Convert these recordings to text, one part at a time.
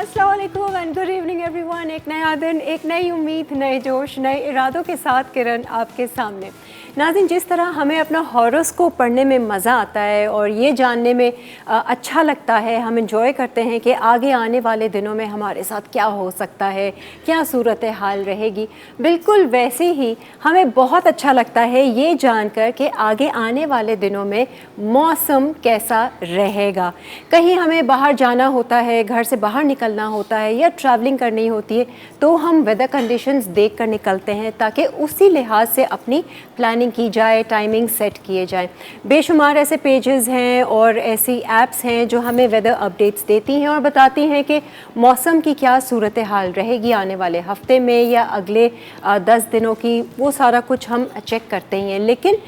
अस्सलाम वालेकुम and good evening everyone. एक नया दिन, एक नई उम्मीद, नए जोश, नए इरादों के साथ किरण आपके सामने। नाज़रीन, जिस तरह हमें अपना हॉरोस्कोप पढ़ने में मज़ा आता है और ये जानने में अच्छा लगता है, हम इंजॉय करते हैं कि आगे आने वाले दिनों में हमारे साथ क्या हो सकता है, क्या सूरत हाल रहेगी, बिल्कुल वैसे ही हमें बहुत अच्छा लगता है ये जानकर कि आगे आने वाले दिनों में मौसम कैसा रहेगा। कहीं हमें बाहर जाना होता है, घर से बाहर निकलना होता है या ट्रैवलिंग करनी होती है तो हम वेदर कंडीशंस देख कर निकलते हैं ताकि उसी लिहाज से अपनी प्लानिंग की जाए, टाइमिंग सेट किए जाए। बेशुमार ऐसे पेजेस हैं और ऐसी ऐप्स हैं जो हमें वेदर अपडेट्स देती हैं और बताती हैं कि मौसम की क्या सूरत हाल रहेगी आने वाले हफ्ते में या अगले 10 दिनों की। वो सारा कुछ हम चेक करते हैं, लेकिन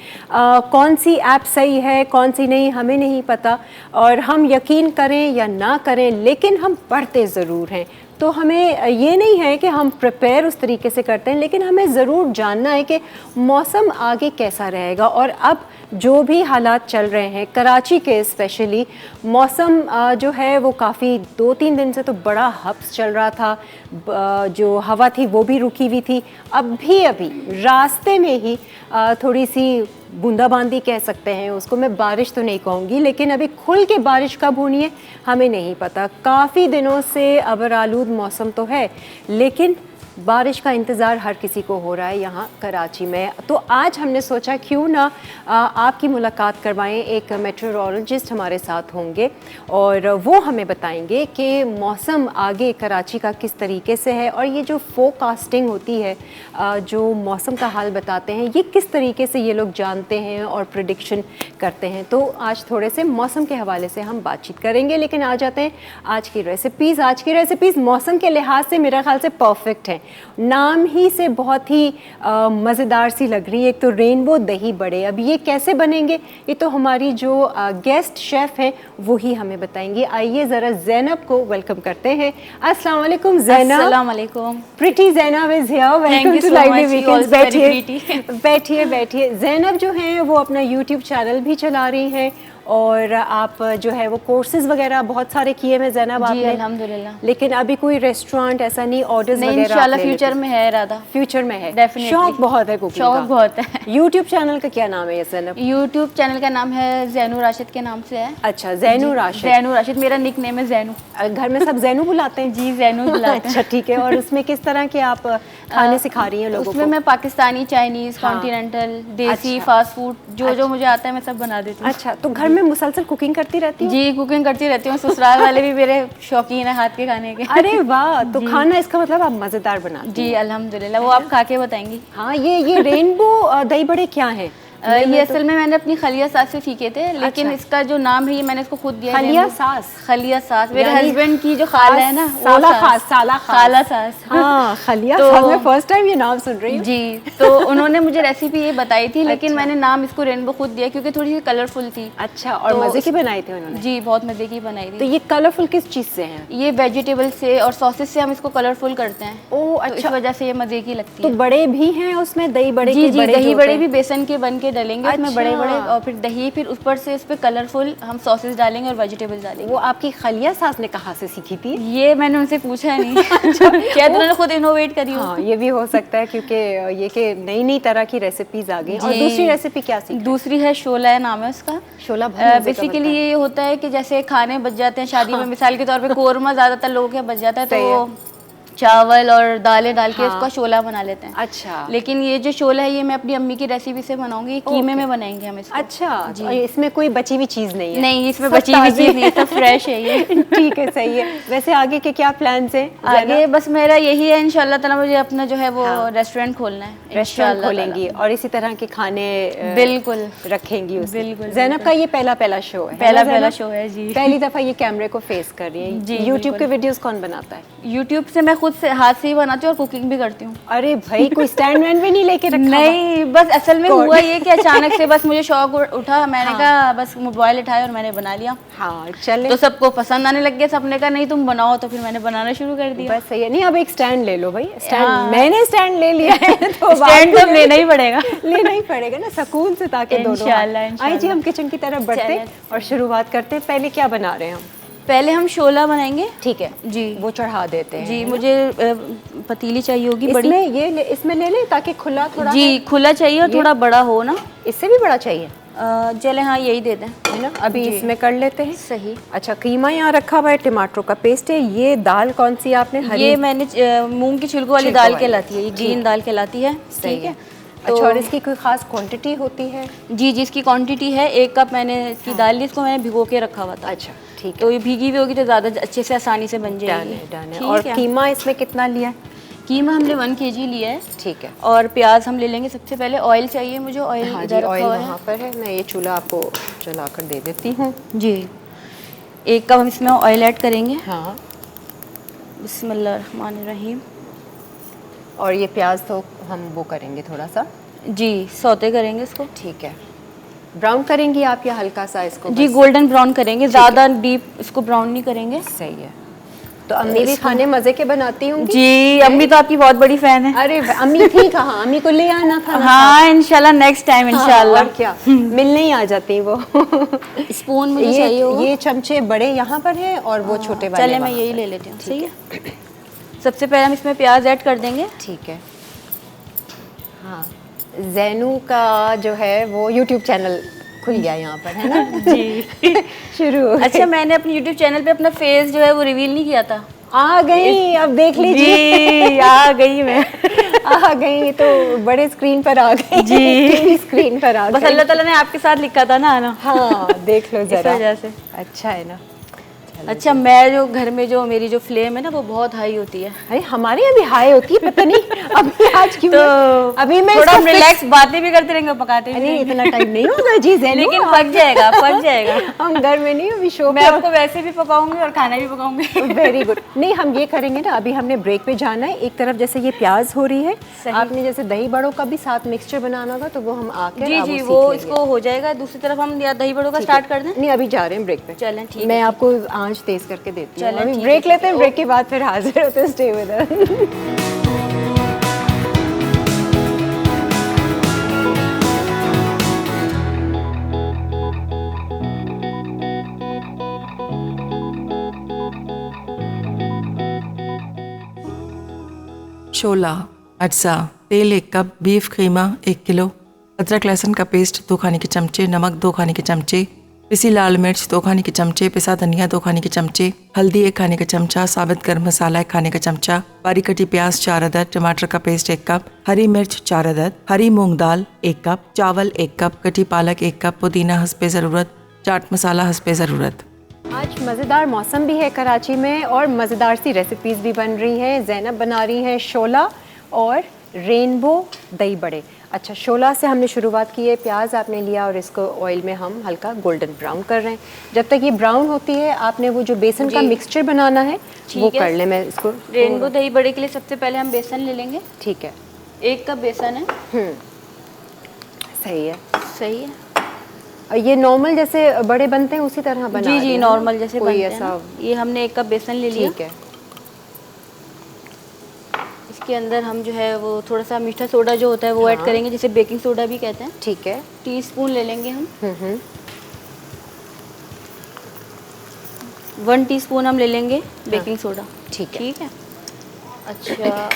कौन सी ऐप सही है, कौन सी नहीं, हमें नहीं पता। और हम यकीन करें या ना करें, लेकिन हम पढ़ते ज़रूर हैं। तो हमें ये नहीं है कि हम प्रिपेयर उस तरीके से करते हैं, लेकिन हमें ज़रूर जानना है कि मौसम आगे कैसा रहेगा। और अब जो भी हालात चल रहे हैं कराची के, स्पेशली मौसम जो है वो काफ़ी 2-3 दिन से तो बड़ा हब्स चल रहा था। जो हवा थी वो भी रुकी हुई थी। अभी रास्ते में ही थोड़ी सी बूंदाबांदी कह सकते हैं उसको, मैं बारिश तो नहीं कहूँगी, लेकिन अभी खुल के बारिश कब होनी है हमें नहीं पता। काफ़ी दिनों से अबरालूद मौसम तो है, लेकिन बारिश का इंतज़ार हर किसी को हो रहा है यहाँ कराची में। तो आज हमने सोचा क्यों ना आपकी मुलाकात करवाएं। एक मेट्रोलॉजिस्ट हमारे साथ होंगे और वो हमें बताएंगे कि मौसम आगे कराची का किस तरीके से है, और ये जो फोरकास्टिंग होती है, जो मौसम का हाल बताते हैं, ये किस तरीके से ये लोग जानते हैं और प्रिडिक्शन करते हैं। तो आज थोड़े से मौसम के हवाले से हम बातचीत करेंगे, लेकिन आ जाते हैं आज की रेसिपीज़। आज की रेसिपीज़ मौसम के लिहाज से मेरा ख्याल से परफेक्ट हैं। नाम ही से बहुत ही मज़ेदार सी लग रही है। एक तो रेनबो दही बड़े, अब ये कैसे बनेंगे ये तो हमारी जो गेस्ट शेफ़ हैं वो ही हमें बताएंगे। आइए ज़रा ज़ैनब को वेलकम करते हैं। अस्सलाम वालेकुम ज़ैनब। अस्सलाम वालेकुम। Pretty Zainab is here, welcome to Lively Weekends. बैठिए। ज़ैनब जो हैं वो अपना यूट्यूब चैनल भी चला रही हैं और आप जो है वो कोर्सेज वगैरह बहुत सारे किए हैं ज़ैनब आपने। अल्हम्दुलिल्लाह। लेकिन अभी कोई रेस्टोरेंट ऐसा नहीं, ऑर्डर्स वगैरह इंशाल्लाह फ्यूचर में है इरादा। फ्यूचर में है डेफिनेटली। शौक बहुत है कुकिंग का। शौक बहुत है। यूट्यूब चैनल का क्या नाम है ज़ैनब? यूट्यूब चैनल का नाम है ज़ैनू राशिद के नाम से है। अच्छा, ज़ैनू राशिद। ज़ैनू राशिद मेरा निक नेम है ज़ैनू। घर में सब ज़ैनू बुलाते हैं? जी ज़ैनू बुलाते हैं। अच्छा ठीक है। और उसमें किस तरह के आप खाने सिखा रही हैं लोगों को? उसमें मैं पाकिस्तानी, चाइनीज़, कॉन्टिनेंटल, देसी, फास्ट फूड जो मुझे आता है मैं सब बना देती हूँ। अच्छा, तो घर में मुसलसल कुकिंग करती रहती हूँ? जी कुकिंग करती रहती हूँ। ससुराल वाले भी मेरे शौकीन है हाथ के खाने के। अरे वाह, तो खाना इसका मतलब आप मज़ेदार बनाती हैं? जी अल्हम्दुलिल्लाह। वो आप खा के बताएंगी। हाँ, ये रेनबो दही बड़े क्या हैं? ये असल में मैंने अपनी खलिया सास से सीखे थे, लेकिन इसका जो नाम है ये मैंने इसको खुद दिया है। खलिया सास? खलिया सास मेरे हस्बैंड की जो खाला है ना, साला सास। हाँ, खलिया सास। मैं फर्स्ट टाइम ये नाम सुन रही हूँ। जी, तो उन्होंने मुझे रेसिपी ये बताई थी, लेकिन मैंने नाम इसको रेनबो खुद दिया क्योंकि थोड़ी सी कलरफुल थी। अच्छा, और मजे की बनाई थी उन्होंने? जी बहुत मजे की बनाई थी। तो ये कलरफुल किस चीज से है? ये वेजिटेबल से और सॉसेस से हम इसको कलरफुल करते हैं। ओह अच्छा, अच्छा। इस वजह से ये मजे की लगती तो है। बड़े भी हैं उसमें, दही बड़े? जी दही बड़े भी बेसन के बन के डलेंगे उसमें, अच्छा। बड़े और फिर दही, फिर ऊपर से इस पे कलरफुल हम सॉसेस डालेंगे और वेजिटेबल्स डालेंगे। वो आपकी खलिया सास ने कहाँ से सीखी थी? ये मैंने उनसे पूछा नहीं। क्या उन्होंने खुद इनोवेट करी हो। हाँ, ये भी हो सकता है क्योंकि ये कि नई तरह की रेसिपीज आ गई। और दूसरी रेसिपी क्या सीखी? दूसरी है शोला, नाम है उसका। शोला बेसिकली ये होता है कि जैसे खाने बच जाते हैं शादी में, मिसाल के तौर पे कोरमा ज्यादातर लोगों के बच जाता है, तो चावल और दालें डाल के इसका शोला बना लेते हैं। अच्छा। लेकिन ये जो शोला है ये मैं अपनी अम्मी की रेसिपी से बनाऊंगी, कीमे में बनाएंगे हम इसको। अच्छा जी। और इसमें कोई बची हुई चीज नहीं है? नहीं, इसमें बची हुई चीज नहीं है, तो फ्रेश है ये। ठीक है, सही है। वैसे आगे के क्या प्लान्स हैं? आगे बस मेरा यही है, इंशाल्लाह ताला मुझे अपना जो है वो रेस्टोरेंट खोलना है। रेस्टोरेंट खोलेंगी और इसी तरह के खाने बिल्कुल रखेंगी उसमें। बिल्कुल। ज़ैनब का ये पहला शो है? पहला शो है जी। पहली दफा ये कैमरे को फेस कर रही है जी। यूट्यूब के वीडियोस कौन बनाता है? यूट्यूब से मैं खुद से हाथ से ही बनाती हूँ और कुकिंग भी करती हूँ। अरे भाई, कोई स्टैंड वैंड भी नहीं लेके रखा? नहीं, बस असल में हुआ ये कि अचानक से बस मुझे शौक उठा, मैंने कहा बस मोबाइल उठाया और मैंने बना लिया। हाँ चले। तो सबको पसंद आने लग गया, सबने कहा नहीं तुम बनाओ, तो फिर मैंने बनाना शुरू कर दिया। बस सही है। नहीं, अब एक स्टैंड ले लो भाई। स्टैंड मैंने स्टैंड ले लिया है तो स्टैंड तो लेना ही पड़ेगा। लेना ही पड़ेगा ना, सुकून से, ताकि दोनों। आइए जी हम किचन की तरफ बढ़ते हैं और शुरुआत करते हैं। पहले क्या बना रहे हैं हम? पहले हम शोला बनाएंगे। ठीक है जी, वो चढ़ा देते हैं। जी मुझे पतीली चाहिए होगी बड़ी। इसमें ले लें ताकि खुला थोड़ा जी खुला चाहिए और थोड़ा बड़ा हो ना। इससे भी बड़ा चाहिए? चले हाँ यही दे दें, है ना। अभी इसमें कर लेते हैं। सही। अच्छा, कीमा यहाँ रखा हुआ है, टमाटरों का पेस्ट है। ये दाल कौन सी आपने? ये मैंने मूंग की छिलकों वाली दाल कहलाती है, ये ग्रीन दाल कहलाती है। ठीक है। अच्छा, और इसकी कोई खास क्वांटिटी होती है? जी जी, इसकी क्वांटिटी है 1 कप मैंने इसकी दाल ली, इसको मैंने भिगो के रखा हुआ था। अच्छा ठीक है। तो ये भीगी हुई होगी तो ज़्यादा अच्छे से आसानी से बन जाएगी। डन है। और कीमा इसमें कितना लिया है? कीमा हमने 1 kg लिया है। ठीक है। और प्याज हम ले लेंगे। सबसे पहले ऑयल चाहिए मुझे। ऑयल हाँ इधर जी, ऑयल रखा हुआ वहाँ पर है। मैं ये चूल्हा आपको जला कर दे देती हूँ। जी। 1 कप हम इसमें ऑयल ऐड करेंगे। हाँ। बिस्मिल्लाहिर्रहमानिर्रहीम। और ये प्याज तो हम वो करेंगे थोड़ा सा। जी, सौते करेंगे इसको। ठीक है। ब्राउन करेंगी आप या हल्का सा इसको? जी, गोल्डन ब्राउन करेंगे, ज़्यादा डीप इसको ब्राउन नहीं करेंगे। सही है। तो अम्मी भी खाने मजे के बनाती होंगी? जी, अम्मी तो आपकी बहुत बड़ी फैन है। अरे अम्मी थी कहाँ? अम्मी को ले आना था। हाँ इंशाल्लाह नेक्स्ट टाइम इंशाल्लाह। और क्या, मिलने ही आ जाती वो। स्पून मुझे चाहिए होगा। ये चमचे बड़े यहाँ पर हैं और वो छोटे वाले। चले मैं यही ले लेती हूँ। सही है। सबसे पहले हम इसमें प्याज ऐड कर देंगे। ठीक है। हाँ, जैनू का जो है वो यूट्यूब चैनल खुल गया यहाँ पर, है ना? जी। शुरू। अच्छा, मैंने अपने यूट्यूब चैनल पे अपना फेस जो है वो रिवील नहीं किया था। आ गई, अब देख लीजिए। आ गई मैं। आ गई तो बड़े स्क्रीन पर आ गई जी। स्क्रीन पर आ गई। बस अल्लाह ताला ने आपके साथ लिखा था ना आना। हाँ देख लो जरा। इस वजह से। अच्छा है ना। अच्छा, मैं जो घर में जो मेरी जो फ्लेम है ना वो बहुत हाई होती है। अरे हमारे यहाँ भी हाई होती है, पता नहीं अभी आज क्यों। तो अभी मैं थोड़ा रिलैक्स बातें भी करते रहेंगे, पकाते भी नहीं, इतना टाइम नहीं होगा जी जैनू। लेकिन पक जाएगा, पक जाएगा। हम घर में नहीं, अभी शो मैं आपको वैसे भी पकाऊंगी और खाना भी पकाऊंगी। Very good. नहीं, हम ये करेंगे ना, अभी हमने ब्रेक पे जाना है। एक तरफ जैसे ये प्याज हो रही है, आपने जैसे दही बड़ों का भी साथ मिक्सचर बनाना होगा तो वो हम आके जी जी वो इसको हो जाएगा। दूसरी तरफ हम या दही बड़ों का स्टार्ट कर दें। नहीं, अभी जा रहे हैं ब्रेक पे। चलें ठीक है। मैं आपको आंच तेज करके देती हूँ। चलें, अभी ठीक ब्रेक है, लेते हैं, ब्रेक के बाद फिर हाजिर होते हैं। Stay with us. शोला, अज्जा, तेल 1 कप, बीफ कीमा 1 किलो, अदरक लहसुन का पेस्ट 2 खाने के चमचे, नमक 2 खाने के चमचे, पिसी लाल मिर्च 2 खाने के चमचे, पिसा धनिया 2 खाने के चमचे, हल्दी 1 खाने का चमचा, साबित गर्म मसाला 1 खाने का चमचा, बारीक कटी प्याज 4 अदद, टमाटर का पेस्ट 1 कप, हरी मिर्च 4 अदद, हरी मूंग दाल 1 कप, चावल 1 कप, कटी पालक 1 कप, पुदीना हस्बे ज़रूरत, चाट मसाला हस्बे ज़रूरत। आज मज़ेदार मौसम भी है कराची में और मज़ेदार सी रेसिपीज़ भी बन रही हैं। ज़ैनब बना रही हैं शोला और रेनबो दही बड़े। अच्छा, शोला से हमने शुरुआत की है। प्याज आपने लिया और इसको ऑयल में हम हल्का गोल्डन ब्राउन कर रहे हैं। जब तक ये ब्राउन होती है आपने वो जो बेसन का मिक्सचर बनाना है वो कर लें। मैं इसको रेनबो दही बड़े के लिए सबसे पहले हम बेसन ले लेंगे। ठीक है। 1 कप बेसन है। सही है। सही है। और ये नॉर्मल जैसे बड़े बनते हैं उसी तरह बना जी जी नॉर्मल जैसे कोई बनते हैं। ये हमने 1 कप बेसन ले लिया। ठीक है। इसके अंदर हम जो है वो थोड़ा सा मीठा सोडा जो होता है वो ऐड करेंगे, जिसे बेकिंग सोडा भी कहते हैं। ठीक है। टीस्पून ले लेंगे हम। 1 टीस्पून हम ले लेंगे बेकिंग सोडा। ठीक है। ठीक है। अच्छा,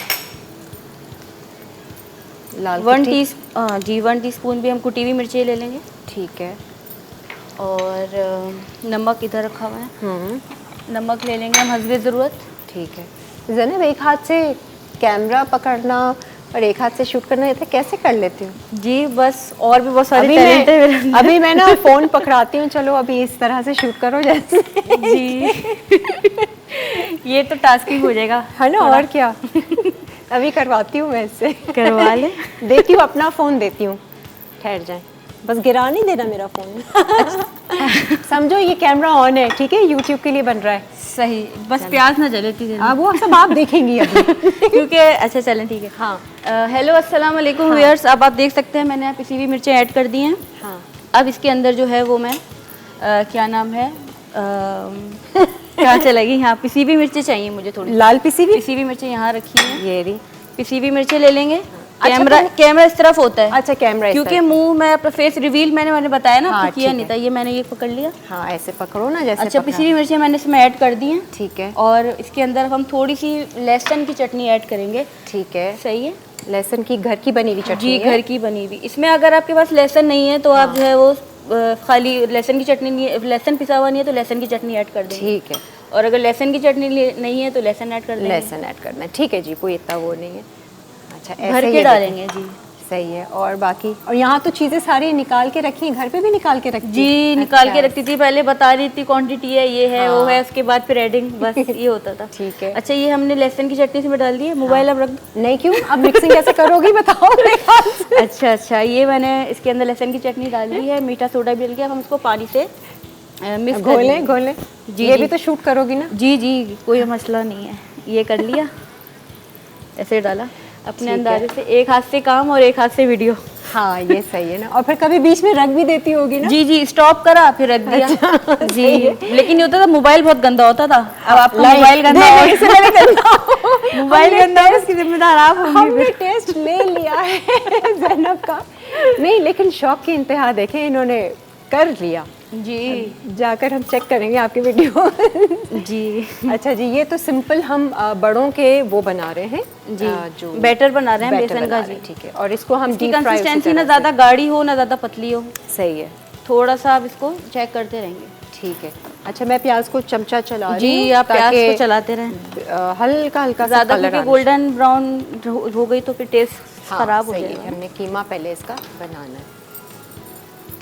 लाल 1 टीस्पून भी हम कुटी हुई मिर्ची ले लेंगे। ठीक है। और नमक इधर रखा हुआ है। नमक ले लेंगे हम हस्बे ज़रूरत। ठीक है। ज़ैनब, एक हाथ से कैमरा पकड़ना और एक हाथ से शूट करना ये कैसे कर लेती हूँ? जी बस, और भी बहुत सारे टैलेंट है मेरे अंदर। अभी मैं ना फ़ोन पकड़ाती हूँ। चलो अभी इस तरह से शूट करो जैसे। जी। ये तो टास्किंग हो जाएगा, है ना। और क्या। अभी करवाती हूँ मैं इससे। करवा ले। देती हूँ, अपना फ़ोन देती हूँ। ठहर जाए, बस गिरा नहीं देना मेरा फ़ोन। समझो ये कैमरा ऑन है, ठीक है, यूट्यूब के लिए बन रहा है। सही, बस प्याज ना जले थी। वो सब आप देखेंगी अभी। क्योंकि अच्छा चलें ठीक है। हाँ। हेलो अस्सलाम वालेकुम व्यूअर्स। अब आप देख सकते हैं मैंने यहाँ पिसी हुई मिर्चें ऐड कर दी हैं। हाँ। अब इसके अंदर जो है वो मैं क्या नाम है क्या चलेगी, यहाँ पिसी हुई मिर्चें चाहिए मुझे थोड़ी। लाल पिसी हुई मिर्चें यहाँ रखी हैं। ये रही पिसी हुई मिर्चें ले लेंगे। कैमरा इस तरफ होता है। अच्छा, कैमरा इस क्योंकि तरफ। मुंह में अपना फेस रिवील मैंने बताया ना, हाँ, आपको किया ठीक नहीं था। ये मैंने ये पकड़ लिया। हाँ, ऐसे पकड़ो ना जैसे अच्छा, पकड़ा। पिसरी मिर्ची मैंने इसमें ऐड कर दी है। ठीक है, और इसके अंदर हम थोड़ी सी लहसुन की चटनी ऐड करेंगे। ठीक है। सही है। लहसुन की घर की बनी हुई चटनी जी, है? घर की बनी हुई। इसमें अगर आपके पास लहसुन नहीं है तो आप जो है वो खाली लहसुन की चटनी नहीं, लहसुन पिसा हुआ नहीं है तो लहसुन की चटनी ऐड कर देंगे। ठीक है। और अगर लहसुन की चटनी नहीं है तो लहसुन ऐड कर देंगे। लहसुन ऐड करना है, ठीक है जी, कोई इतना वो नहीं है। अच्छा, ऐसे भर ये के देखो। डालेंगे जी। सही है। और बाकी, और यहाँ तो चीज़ें सारी निकाल के रखी हैं, घर पे भी निकाल के रखी हैं? जी, निकाल अच्छा। के रखती थी। पहले बता रही थी क्वांटिटी है, ये है, वो हाँ। है, उसके बाद फिर एडिंग, बस ये होता था। ठीक है। अच्छा, ये हमने लहसुन की चटनी इसमें डाल दी है। मोबाइल अब रख दो। नहीं, क्यों? अब मिक्सिंग कैसे करोगी बताओ मेरे ख्याल से। अच्छा, ये मैंने इसके अंदर लहसुन की चटनी डाल दी है, मीठा सोडा भी डल गया। अब हम इसको पानी से मिक्स कर घोलें देंगे। घोलें। जी, ये जी। भी तो शूट करोगी ना? जी जी, कोई मसला नहीं है। ये कर लिया, ऐसे डाला अपने ठीक अंदाजे है। से। एक हाथ से काम और एक हाथ से वीडियो। हाँ, ये सही है ना। और फिर कभी बीच में रख भी देती होगी ना? जी जी, स्टॉप करा फिर रख दिया। जी, लेकिन ये होता था मोबाइल बहुत गंदा होता था। अब आपका लाइक- मोबाइल गंदा नहीं, हो, नहीं, इसलिए नहीं गंदा। मोबाइल हमने गंदा हो, उसकी जिम्मेदार आप होंगी। हमने टेस्ट ले लिया है ज़ैनब का। नहीं, लेकिन शौक की इंतहा देखें, इन्होंने कर लिया। जी जाकर हम चेक करेंगे आपकी वीडियो। जी अच्छा जी, ये तो सिंपल हम बड़ों के वो बना रहे हैं जी, जो बैटर बना रहे हैं बैटर बेसन बना का। रहे जी, हैं, ठीक है। और इसको हम इसकी डीप फ्राई कंसिस्टेंसी ना ज़्यादा गाढ़ी हो ना ज़्यादा पतली हो, सही है, थोड़ा सा आप इसको चेक करते रहेंगे। ठीक है। अच्छा, मैं प्याज को चमचा चला रही जी, हूँ आप प्याज ताकि, को चलाते रहें हल्का हल्का सा ज़्यादा, कलर क्योंकि आना गोल्डन ब्राउन हो गई तो फिर टेस्ट हाँ, खराब हो सही है। जाएगा। हमने कीमा पहले इसका बनाना है,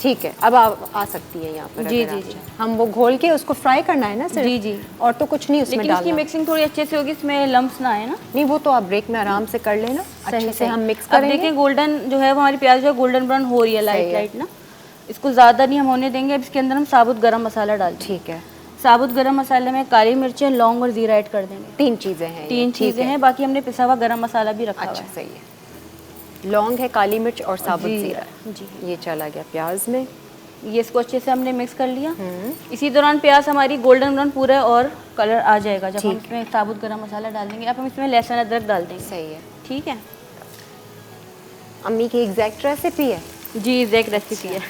ठीक है। अब आप आ सकती है यहाँ पर। जी, अगर जी, आप जी। चाहें। हम वो घोल के उसको फ्राई करना है ना सिर्फ? जी, जी। और तो कुछ नहीं उसमें लेकिन इसकी डालना। मिक्सिंग थोड़ी अच्छे से होगी, इसमें लम्स ना आए ना। नहीं, वो तो आप ब्रेक में आराम से कर लेना, अच्छे से हम मिक्स अब करेंगे। देखें गोल्डन जो है वो हमारी प्याज जो है गोल्डन ब्राउन हो रही है, सही लाइट है। लाइट ना। इसको ज़्यादा नहीं हम होने देंगे। अब इसके अंदर हम साबुत गरम मसाला डालते हैं। ठीक है। साबुत गरम मसाले में काली मिर्चें, लौंग और जीरा ऐड कर देंगे। 3 चीज़ें हैं ये, तीन ठीक चीज़ें है। हैं, बाकी हमने पिसा हुआ गरम मसाला भी रखा हुआ अच्छा, है। सही है। लौंग है, काली मिर्च और साबुत जी, जीरा। जी। ये चला गया प्याज में। ये इसको अच्छे से हमने मिक्स कर लिया। इसी दौरान प्याज हमारी गोल्डन ब्राउन पूरा और कलर आ जाएगा जब हम इसमें साबुत गरम मसाला डाल देंगे। अब हम इसमें लहसुन अदरक डाल देंगे। सही है। ठीक है अम्मी की एग्जैक्ट रेसिपी है। जी, एक रेसिपी है।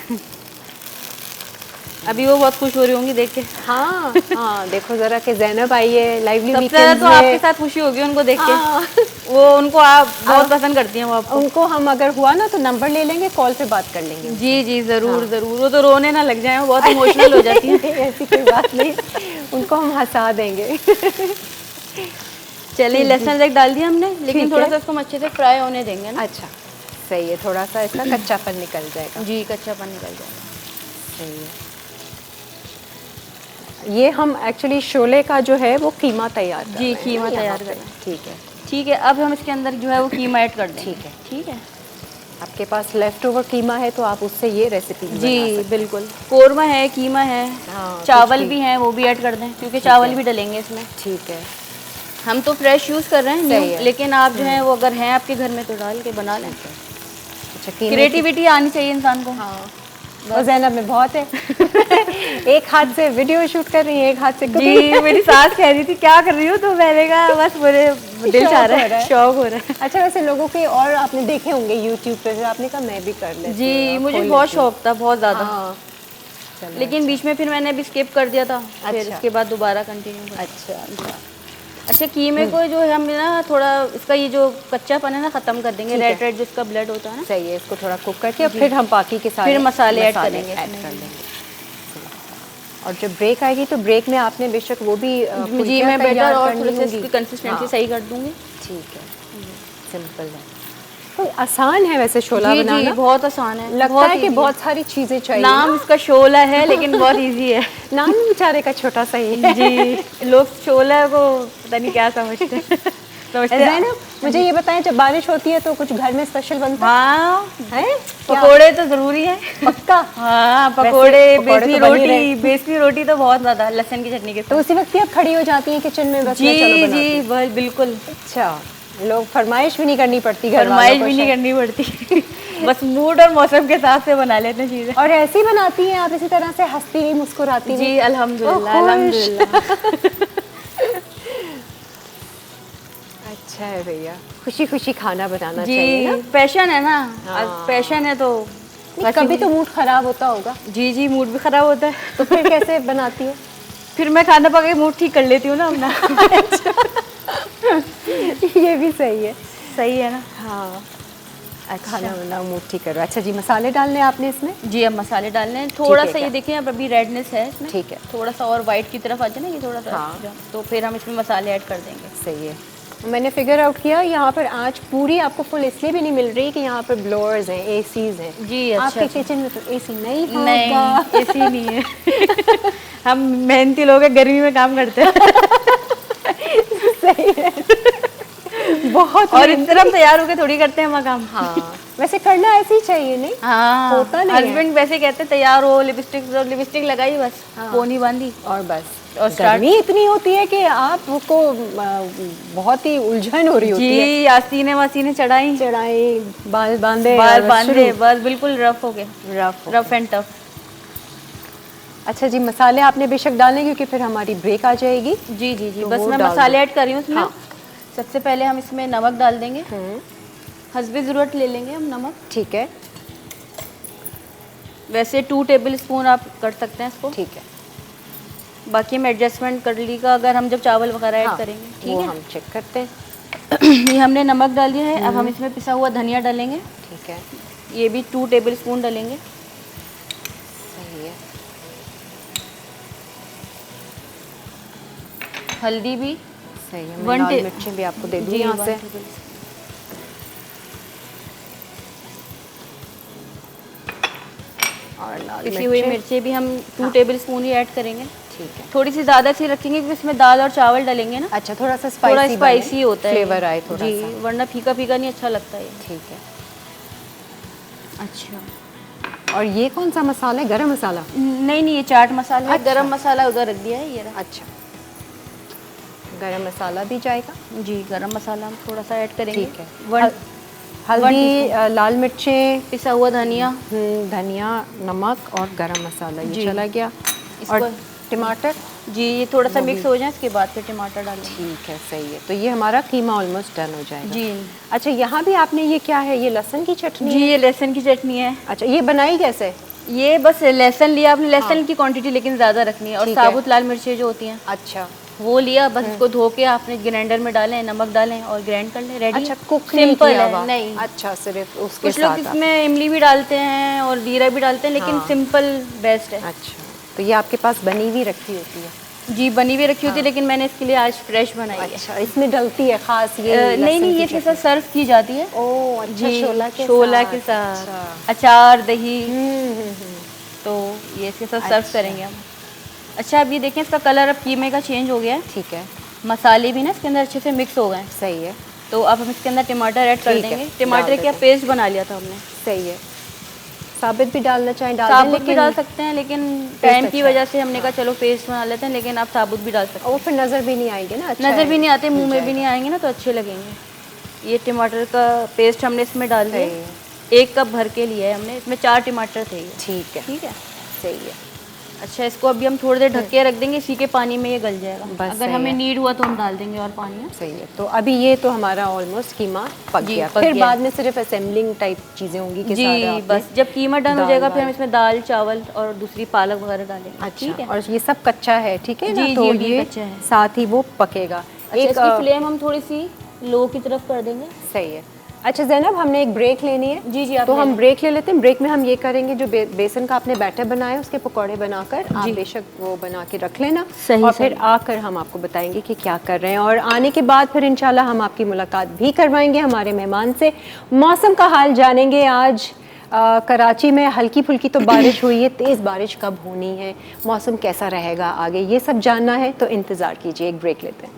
अभी वो बहुत खुश हो रही होंगी देख के। हाँ हाँ, देखो जरा कि ज़ैनब आई है लाइवली सबसे ज़्यादा वीकेंड्स तो आपके में। साथ खुशी होगी उनको देख के। हाँ। वो उनको आप बहुत पसंद करती हैं वो आपको। उनको हम अगर हुआ ना तो नंबर ले लेंगे, कॉल पे बात कर लेंगे। जी जी, ज़रूर ज़रूर। वो तो रोने ना लग जाए, वो बहुत इमोशनल हो जाती हैं। नहीं, ऐसी कोई बात नहीं, उनको हम हंसा देंगे। चलिए, लहसुन अदरक डाल दिया हमने, लेकिन ठीक थोड़ा है। सा इसको हम अच्छे से फ्राई होने देंगे ना। अच्छा, सही है, थोड़ा सा इसका कच्चापन निकल जाएगा। जी, कच्चापन निकल जाएगा। सही है। ये हम एक्चुअली शोले का जो है वो कीमा तैयार कर जी, रहे हैं कीमा ना यहाँ तैयार पे। कर रहे हैं। ठीक है। ठीक है, अब हम इसके अंदर जो है वो कीमा ऐड कर देंगे। ठीक है। ठीक है आपके पास लेफ्ट ओवर कीमा है तो आप उससे ये रेसिपी जी, बिल्कुल। कोरमा है, कीमा है, हाँ, चावल कुछ भी। भी हैं, वो भी ऐड कर दें क्योंकि चावल भी डलेंगे इसमें। ठीक है। हम तो फ्रेश यूज़ कर रहे हैं सही न्यू, है। लेकिन आप जो है वो अगर हैं आपके घर में तो डाल के बना लें। अच्छा, कीमे क्रिएटिविटी आनी चाहिए इंसान को। हाँ, और ज़ैनब में बहुत है। एक हाथ से वीडियो शूट कर रही है, एक हाथ से जी, मेरी सास कह रही थी क्या कर रही हो, तो मैंने कहा बस मेरे दिल चाह रहा है, शौक हो रहा है। अच्छा, वैसे लोगों के और आपने देखे होंगे यूट्यूब पे, फिर आपने कहा मैं भी कर लेती जी, हूँ, मुझे खोल बहुत लेती हूँ। शौक था, बहुत ज़्यादा। हाँ, चलो, लेकिन बीच में फिर मैंने अभी स्किप कर दिया था, फिर अच्छा। उसके बाद दोबारा कंटिन्यू कर। अच्छा, अच्छा, कीमे को जो है हम ना थोड़ा इसका ये जो कच्चापन है ना ख़त्म कर देंगे, ठीक है। रेड रेड जिसका ब्लड होता है ना। सही है। इसको थोड़ा कुक करके और फिर हम बाकी के सारे फिर मसाले ऐड करेंगे ऐड इसमें। कर लेंगे। और जब ब्रेक आएगी तो ब्रेक में आपने बेशक वो भी जी, फुल्कियाँ मैं बेटर तैयार और करनी थोड़ी सी होंगी। इसकी कंसिस्टेंसी हाँ, सही कर दूंगी। ठीक है, सिंपल है। तो आसान है वैसे शोला जी बनाना। जी, बहुत आसान है। लगता बहुत है कि easy बहुत सारी चीज़ें चाहिए। नाम इसका शोला है लेकिन बहुत इजी है। नाम भी बेचारे का छोटा सा ही है। जी, लोग शोला को पता नहीं क्या समझते हैं। समझते हैं। ज़ैनब, मुझे ये बताएं, जब बारिश होती है तो कुछ घर में स्पेशल बनता हाँ, है? पकोड़े तो जरूरी है। पक्का। हाँ, वैसे पकोड़े, पकोड़े बेसनी तो बन ही रोटी, रहे। बेसनी रोटी तो बहुत ज्यादा लहसुन की चटनी के तो साथ। उसी वक्त ही आप खड़ी हो जाती हैं किचन में, बस मैं चलो जी बनाती जी, हूँ। बिल्कुल। अच्छा, लोग फरमाइश भी नहीं करनी पड़ती घर वालों फरमाइश को भी नहीं शायद। करनी पड़ती। बस मूड और मौसम के हिसाब से बना लेते हैं चीजें। और ऐसी बनाती हैं आप, इसी तरह से हंसती हुई मुस्कुराती हुई? जी, अल्हम्दुलिल्लाह, खुश। अल्हम्दुलिल्लाह। अच्छा है भैया, खुशी खुशी खाना बनाना चाहिए जी ना। पैशन है ना, हाँ। आज पैशन है तो नहीं, कभी तो मूड खराब होता होगा, जी जी मूड भी खराब होता है। तो फिर कैसे बनाती हो? फिर मैं खाना पका के मूड ठीक कर लेती हूँ ना अपना। ये भी सही है। सही है ना। हाँ, खाना बनाओ मूड ठीक करो। अच्छा जी, मसाले डालने हैं आपने इसमें? जी अब मसाले डालने हैं थोड़ा है सा, ये क्या? देखिए अब अभी रेडनेस है इसमें, ठीक है। थोड़ा सा और वाइट की तरफ आ जाए ना ये थोड़ा सा, हाँ। तो फिर हम इसमें मसाले ऐड कर देंगे। सही है। मैंने फिगर आउट किया यहाँ पर आँच पूरी आपको फुल इसलिए भी नहीं मिल रही कि यहाँ पर ब्लोअर्स हैं, एसीज हैं। जी अच्छा। आपके किचन में तो एसी नहीं होगा। नहीं ऐसी नहीं है। हम मेहनती लोग हैं, गर्मी में काम करते हैं। सही है। बहुत और इस तरह हम तैयार होकर थोड़ी करते हैं हम काम। हाँ, वैसे करना ऐसे ही चाहिए, नहीं? हाँ होता नहीं है। हस्बैंड वैसे कहते हैं तैयार हो, लिपस्टिक लगाई बस, पोनी बांधी और बस। और स्टार्ट। गर्मी इतनी होती है कि आपको बहुत ही उलझन हो रही होती है। जी आस्तीने वासीने चढ़ाई, चढ़ाई, बाल बांधे, बाल और बांधे, शुरू। बस बिल्कुल रफ हो गए, रफ। Rough and tough. अच्छा जी, मसाले आपने बेशक डालने क्योंकि फिर हमारी ब्रेक आ जाएगी। जी जी जी तो बस वो मैं डाल मसाले दो। ऐड कर रही हूँ इसमें। हाँ। सबसे पहले हम इसमें नमक डाल देंगे, हस्बे ज़रूरत ले लेंगे हम नमक। ठीक है, वैसे 2 टेबल स्पून आप कर सकते हैं इसको, ठीक है। बाकी हम एडजस्टमेंट कर लीजिएगा अगर हम जब चावल वगैरह ऐड हाँ, करेंगे। ठीक वो है, हम चेक करते हैं। ये हमने नमक डाल दिया है। अब हम इसमें पिसा हुआ धनिया डालेंगे, ठीक है, ये भी 2 टेबल स्पून डालेंगे। सही है। हल्दी भी सही है, मैं 1 लाल मिर्चें भी आपको दे दूँ जी, यहाँ 1 से। tablespoon। और लाल पिसी हुई मिर्चें। मिर्चें भी हम 2 हाँ। टेबल स्पून ही ऐड करेंगे। ठीक है। थोड़ी सी ज़्यादा सी रखेंगे क्योंकि इसमें दाल और चावल डालेंगे ना, अच्छा, थोड़ा सा थोड़ा स्पाइसी स्पाइसी होता है, फ्लेवर आए थोड़ा जी, सा। वरना फीका फीका नहीं अच्छा लगता है। ठीक है। अच्छा, और ये कौन सा मसाला है? गरम मसाला? नहीं नहीं ये चाट मसाला है, अच्छा। गरम मसाला उधर रख दिया है, ये रहा। अच्छा, गरम मसाला भी जाएगा। जी गरम मसाला हम थोड़ा सा ऐड करेंगे। ठीक है। 1 हल्दी, लाल मिर्चें, पिसा हुआ धनिया, धनिया, नमक और गरम मसाला, ये जी। चला गया। इसको और टमाटर? जी ये थोड़ा सा मिक्स हो जाए इसके बाद फिर टमाटर डालेंगे। ठीक है, सही है। तो ये हमारा कीमा ऑलमोस्ट डन हो जाएगा। जी अच्छा, यहाँ भी आपने ये क्या है? ये लहसुन की चटनी जी है? ये लहसुन की चटनी है। अच्छा, ये बनाई कैसे? ये बस लहसुन लिया आपने, लहसुन की क्वांटिटी लेकिन ज़्यादा रखनी है, और ठीक है। साबुत लाल मिर्चें जो होती हैं अच्छा, वो लिया, बस इसको धो के आपने ग्राइंडर में डालें, नमक डालें और ग्राइंड कर लें, रेडी। अच्छा, कुक नहीं सिंपल किया है। हुआ? नहीं, अच्छा, सिर्फ उसके कुछ लोग साथ इसमें इमली भी डालते हैं और जीरा भी डालते हैं, लेकिन हाँ। सिंपल बेस्ट है। अच्छा, तो ये आपके पास बनी हुई रखी होती है? जी बनी हुई रखी होती है, लेकिन मैंने इसके लिए आज फ्रेश बनाई है। अच्छा, इसमें डलती है खास ये? नहीं लहसुन नहीं की ये इसके चटनी? साथ सर्व की जाती है। ओह अच्छा, जी शोला के के अच्छा। साथ अचार दही, हम्म। तो ये इसके साथ सर्व करेंगे हम। अच्छा अब ये देखें इसका कलर अब कीमे का चेंज हो गया है, ठीक है, मसाले भी ना इसके अंदर अच्छे से मिक्स हो गए हैं। सही है, तो अब हम इसके अंदर टमाटर ऐड कर ठीक है, देंगे। डाल टमाटर देते का हैं। पेस्ट बना लिया था हमने। सही है। साबित भी डालना चाहें डाल दें, साबुत भी लेकिन डाल सकते हैं, लेकिन टाइम की अच्छा वजह से हमने कहा चलो पेस्ट बना लेते हैं, लेकिन आप साबुत भी डाल सकते वो फिर नज़र भी नहीं आएंगे ना, हैं। अच्छा नज़र भी है, नहीं आते, मुंह में भी जाएगा। नहीं आएंगे ना, तो अच्छे लगेंगे। ये टमाटर का पेस्ट हमने इसमें डाल सही दिया, 1 कप भर के लिए हमने, इसमें 4 टमाटर थे ये। ठीक है, ठीक है। सही है। अच्छा इसको अभी हम थोड़ी देर ढक के रख देंगे, इसी के पानी में ये गल जाएगा। बस अगर सही हमें है। नीड हुआ तो हम डाल देंगे और पानी है। सही है। तो अभी ये तो हमारा ऑलमोस्ट कीमा पक जी, गया, पक फिर गया। बाद में सिर्फ असेंबलिंग टाइप चीज़ें होंगी कि सारा जी आपने बस जब कीमा डन हो दाल जाएगा फिर हम वाल। इसमें दाल चावल और दूसरी पालक वगैरह डालेंगे। अच्छा, ठीक है। और ये सब कच्चा है, ठीक है ना? जी, तो जी, अभी ये कच्चा है। साथ ही वो पकेगा। अच्छा इसकी फ्लेम हम थोड़ी सी लो की तरफ कर देंगे। सही है। अच्छा ज़ैनब, हमने एक ब्रेक लेनी है। जी जी आप तो ले हम लें। ब्रेक ले लेते हैं। ब्रेक में हम ये करेंगे, जो बेसन का आपने बैटर बनाया उसके पकौड़े बनाकर आप जी। बेशक वो बना के रख लेना, सही, और फिर सही। आकर हम आपको बताएंगे कि क्या कर रहे हैं, और आने के बाद फिर इंशाल्लाह हम आपकी मुलाकात भी करवाएंगे हमारे मेहमान से। मौसम का हाल जानेंगे आज। कराची में हल्की फुल्की तो बारिश हुई है, तेज़ बारिश कब होनी है, मौसम कैसा रहेगा आगे, ये सब जानना है, तो इंतज़ार कीजिए, एक ब्रेक लेते हैं।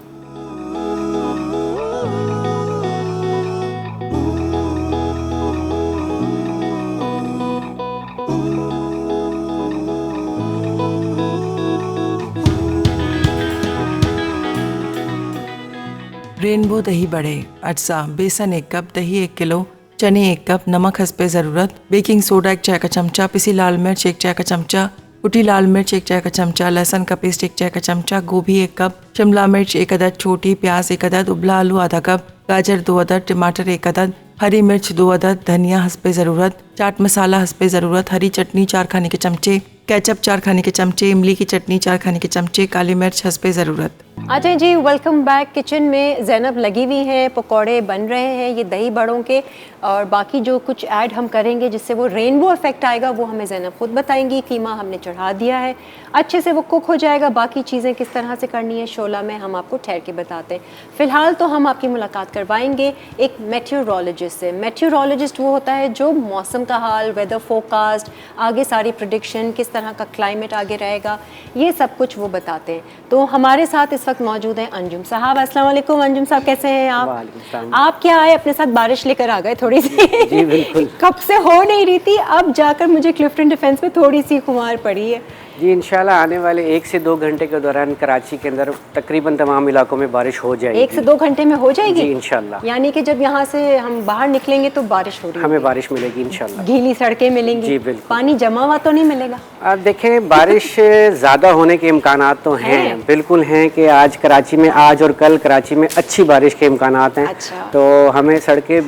रेनबो दही बड़े, अज्जा, बेसन 1 कप, दही 1 किलो, चने 1 कप, नमक हस्बे ज़रूरत, बेकिंग सोडा 1 चाय का चमचा, पिसी लाल मिर्च 1 चाय का चमचा, कुटी लाल मिर्च 1 चाय का चमचा, लहसुन का पेस्ट 1 चाय का चमचा, गोभी 1 कप, शिमला मिर्च 1 अदद छोटी, प्याज 1 अदद, उबला आलू आधा कप, गाजर 2 अदद, टमाटर 1 अदद, हरी मिर्च 2 अदद, धनिया हस्बे ज़रूरत, चाट मसाला हस्बे ज़रूरत, हरी चटनी 4 खाने के चमचे, केचप 4 खाने के चमचे, इमली की चटनी 4 खाने के चमचे, काली मिर्च हस्बे ज़रूरत। अच्छा जी, वेलकम बैक। किचन में ज़ैनब लगी हुई हैं, पकौड़े बन रहे हैं ये दही बड़ों के, और बाकी जो कुछ ऐड हम करेंगे जिससे वो रेनबो इफेक्ट आएगा वो हमें ज़ैनब खुद बताएंगी। कीमा हमने चढ़ा दिया है, अच्छे से वो कुक हो जाएगा। बाकी चीज़ें किस तरह से करनी है शोला में हम आपको ठहर के बताते हैं। फ़िलहाल तो हम आपकी मुलाकात करवाएंगे एक मेट्योरोलॉजिस्ट से। मेट्योरोलॉजिस्ट वो होता है जो मौसम का हाल, वेदर फोरकास्ट, आगे सारी प्रेडिक्शन, किस तरह का क्लाइमेट आगे रहेगा, ये सब कुछ वो बताते हैं। तो हमारे साथ इस वक्त मौजूद हैं अंजुम साहब। अस्सलाम वालेकुम अंजुम साहब, कैसे हैं आप? आप क्या आए अपने साथ बारिश लेकर आ गए थोड़ी सी? जी बिल्कुल। कब से हो नहीं रही थी, अब जाकर मुझे क्लिफ्टन डिफेंस में थोड़ी सी खुमार पड़ी है। जी इंशाल्लाह आने वाले 1 से 2 घंटे के दौरान कराची के अंदर तकरीबन तमाम इलाकों में बारिश हो जाएगी। 1 से 2 घंटे में हो जाएगी? जी इंशाल्लाह। यानी कि जब यहाँ से हम बाहर निकलेंगे तो बारिश हो रही है? हमें बारिश मिलेगी इंशाल्लाह। गीली सड़कें मिलेंगी? जी बिल्कुल। पानी जमा हुआ तो नहीं मिलेगा? आप देखें बारिश ज़्यादा होने के इम्कानात तो हैं, बिल्कुल हैं कि आज कराची में, आज और कल कराची में अच्छी बारिश के इम्कानात हैं। अच्छा। तो हमें सड़कें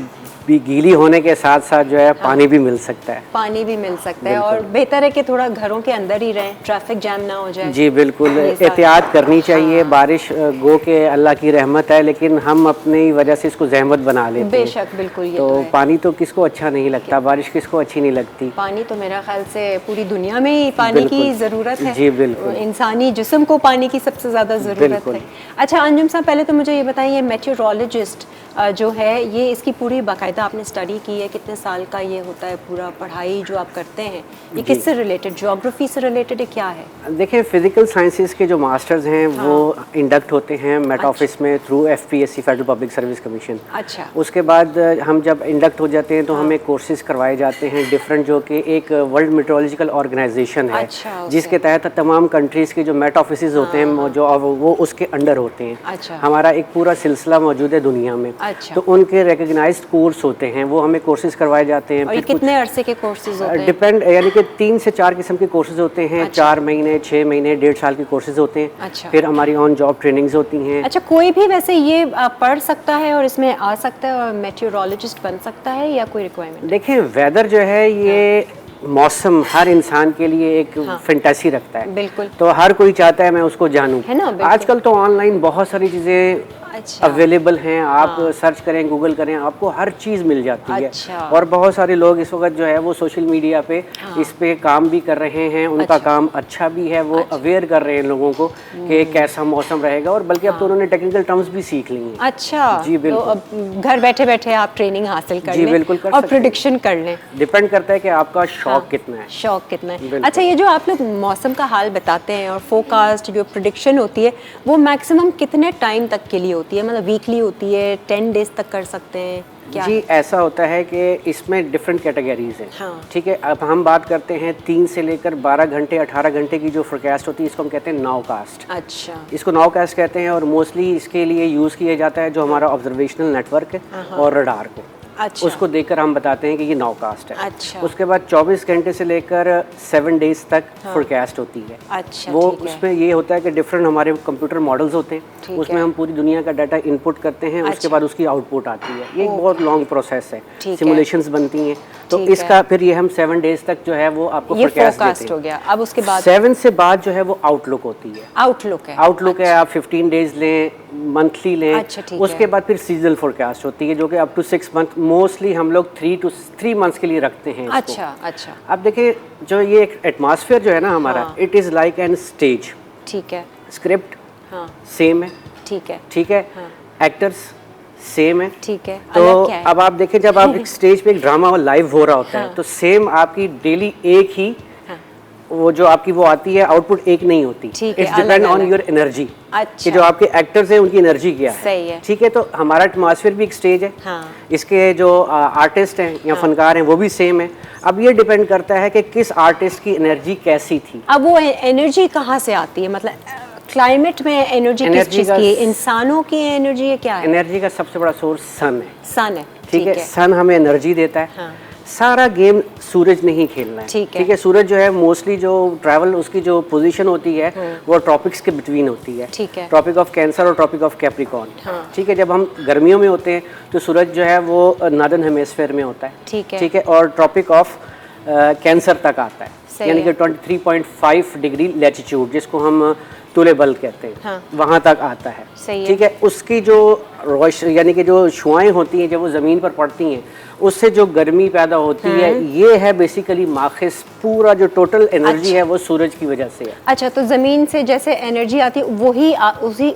भी गीली होने के साथ साथ जो है पानी भी मिल सकता है। पानी भी मिल सकता है, और बेहतर है कि थोड़ा घरों के अंदर ही रहें, ट्रैफिक जैम ना हो जाए। जी बिल्कुल, एहतियात करनी चाहिए। बारिश गो के अल्लाह की रहमत है, लेकिन हम अपनी वजह से इसको जहमत बना लेते हैं। बेशक, बिल्कुल। ये तो तो है। पानी तो किसको अच्छा नहीं लगता, बारिश किसको अच्छी नहीं लगती। पानी तो मेरा ख्याल से पूरी दुनिया में ही पानी की ज़रूरत है। जी बिल्कुल। इंसानी जिस्म को पानी की सबसे ज़्यादा ज़रूरत बिल्कुल। है। अच्छा अंजुम साहब, पहले तो मुझे ये बताइए, मेट्योरोलॉजिस्ट जो है ये इसकी पूरी बाकायदा आपने स्टडी की है? कितने साल का ये होता है पूरा पढ़ाई जो आप करते हैं? ये किससे रिलेटेड, ज्योग्राफी से रिलेटेड है, क्या है? देखिए फिजिकल साइंसेज के जो मास्टर्स हैं वो इंडक्ट होते हैं मेट ऑफिस में through FPSC federal public service commission. अच्छा। उसके बाद हम जब इंडक्ट हो जाते हैं तो हमें कोर्सेज करवाए जाते हैं डिफरेंट, जो कि एक वर्ल्ड मेट्रोलॉजिकल ऑर्गेनाइजेशन है। अच्छा, जिसके तहत तमाम कंट्रीज़ के जो मेट ऑफिस होते हैं जो वो उसके अंडर होते हैं। अच्छा। हमारा एक पूरा सिलसिला मौजूद है दुनिया में। अच्छा। तो उनके रिकग्नाइज्ड कोर्स होते हैं, वो हमें कोर्सेज करवाए जाते हैं। और ये कितने अरसे के कोर्सेज होते हैं? डिपेंड, यानी कि 3 से 4 किस्म के कोर्सेज होते हैं। 4 महीने, 6 महीने, 1.5 साल के कोर्सेज होते हैं। अच्छा। फिर हमारी ऑन जॉब ट्रेनिंग्स होती हैं। अच्छा, कोई भी वैसे ये पढ़ सकता है और इसमें आ सकता है और मेट्योरोलॉजिस्ट बन सकता है, या कोई रिक्वायरमेंट? देखें वेदर जो है ये मौसम हर इंसान के लिए एक फैंटेसी रखता है। बिल्कुल। तो हर कोई चाहता है मैं उसको जानूं। है ना, बिल्कुल। आजकल तो ऑनलाइन बहुत सारी चीज़ें अच्छा। अवेलेबल हैं, आप सर्च करें, गूगल करें, आपको हर चीज़ मिल जाती है। अच्छा। और बहुत सारे लोग इस वक्त जो है वो सोशल मीडिया पे इस पे काम भी कर रहे हैं। उनका काम अच्छा भी है, वो अवेयर कर रहे हैं लोगों को कि कैसा मौसम रहेगा, और बल्कि अब तो उन्होंने टेक्निकल टर्म्स भी सीख ली हैं। अच्छा। जी बिल्कुल। तो अब घर बैठे बैठे आप ट्रेनिंग हासिल कर जी लें बिल्कुल कर और सकते हैं। प्रेडिक्शन कर लें। डिपेंड करता है कि आपका शौक कितना है। शौक कितना है। बिल्कुल। अच्छा, ये जो आप लोग मौसम का हाल बताते हैं और फोरकास्ट जो प्रेडिक्शन होती है वो मैक्सिमम कितने टाइम तक के लिए होती है? मतलब वीकली होती है, 10 डेज तक कर सकते हैं क्या? जी ऐसा होता है कि इसमें डिफरेंट कैटेगरीज हैं। हाँ। ठीक है, अब हम बात करते हैं 3 से लेकर 12 घंटे 18 घंटे की जो फोरकास्ट होती है, इसको हम कहते हैं नाउकास्ट। अच्छा। इसको नाउकास्ट कहते हैं, और मोस्टली इसके लिए यूज़ किया जाता है जो हमारा ऑब्जर्वेशनल नेटवर्क है और रडार को। अच्छा। उसको देखकर हम बताते हैं कि ये नाउकास्ट है। अच्छा। उसके बाद 24 घंटे से लेकर 7 डेज तक फोरकास्ट होती है। अच्छा, वो ठीक है। उसमें ये होता है कि डिफरेंट हमारे कंप्यूटर मॉडल्स होते ठीक हैं, उसमें है। हम पूरी दुनिया का डाटा इनपुट करते हैं। उसके अच्छा। बाद उसकी आउटपुट आती है। ये एक बहुत लॉन्ग प्रोसेस है, ठीक है। सिमुलेशंस बनती हैं। तो ठीक है। इसका फिर ये हम 7 डेज तक जो है वो आपको ये फोरकास्ट फोरकास्ट देते हो हैं। गया। अब उसके बाद 7 से बाद जो है वो आउटलुक होती है। आउटलुक है। आउटलुक है, आप 15 डेज लें, मंथली लें। अच्छा, ठीक उसके है। बाद फिर सीजनल फोरकास्ट होती है जो कि अप टू 6 मंथ, मोस्टली हम लोग 3 मंथ्स के लिए रखते हैं इसको। अच्छा। अच्छा, अब देखिए जो ये एक एटमॉस्फेयर जो है ना हमारा, it is like an stage. ठीक है। स्क्रिप्ट हाँ, सेम है, ठीक है। ठीक है, एक्टर्स सेम है। ठीक है। तो अलग क्या है? अब आप देखें जब आप एक स्टेज पे एक ड्रामा लाइव हो रहा होता है तो सेम आपकी डेली एक ही वो जो आपकी वो आती है आउटपुट एक नहीं होती। ठीक है, इट्स डिपेंड ऑन अलग-अलग। Your energy. अच्छा। कि जो आपके एक्टर्स हैं उनकी एनर्जी क्या है। सही है। ठीक है, तो हमारा एटमॉस्फेयर भी एक स्टेज है। हाँ। इसके जो आर्टिस्ट हैं या फनकार हैं वो भी सेम है। अब ये डिपेंड करता है कि किस आर्टिस्ट की एनर्जी कैसी थी। अब वो एनर्जी कहाँ से आती है? मतलब क्लाइमेट में एनर्जी किस Energy चीज़ का- की है? इंसानों की एनर्जी है, क्या है? एनर्जी का सबसे बड़ा सोर्स सन है। सन है। ठीक है, सन हमें एनर्जी देता है। हाँ। सारा गेम सूरज ने ही खेलना है। ठीक है। ठीक है, सूरज जो है मोस्टली जो ट्रैवल उसकी जो पोजीशन होती है वो ट्रॉपिक्स के बिटवीन होती है। ठीक है। ट्रॉपिक ऑफ कैंसर और ट्रॉपिक ऑफ कैप्रिकॉर्न। हाँ। ठीक है, जब हम गर्मियों में होते हैं तो सूरज जो है वो नॉर्दर्न हेमिस्फीयर में होता है। ठीक है। ठीक है, और ट्रॉपिक ऑफ कैंसर तक आता है, सही यानी कि है। 23.5 डिग्री लैटिट्यूड, जिसको हम तुले बल कहते हैं। हाँ। वहाँ तक आता है। सही है। ठीक है, उसकी जो रोशनी यानी कि जो शुआएं होती हैं जब वो ज़मीन पर पड़ती हैं उससे जो गर्मी पैदा होती है, ये है बेसिकली माखिस। पूरा जो टोटल एनर्जी है वो सूरज की वजह से है। अच्छा, तो ज़मीन से जैसे एनर्जी आती है वही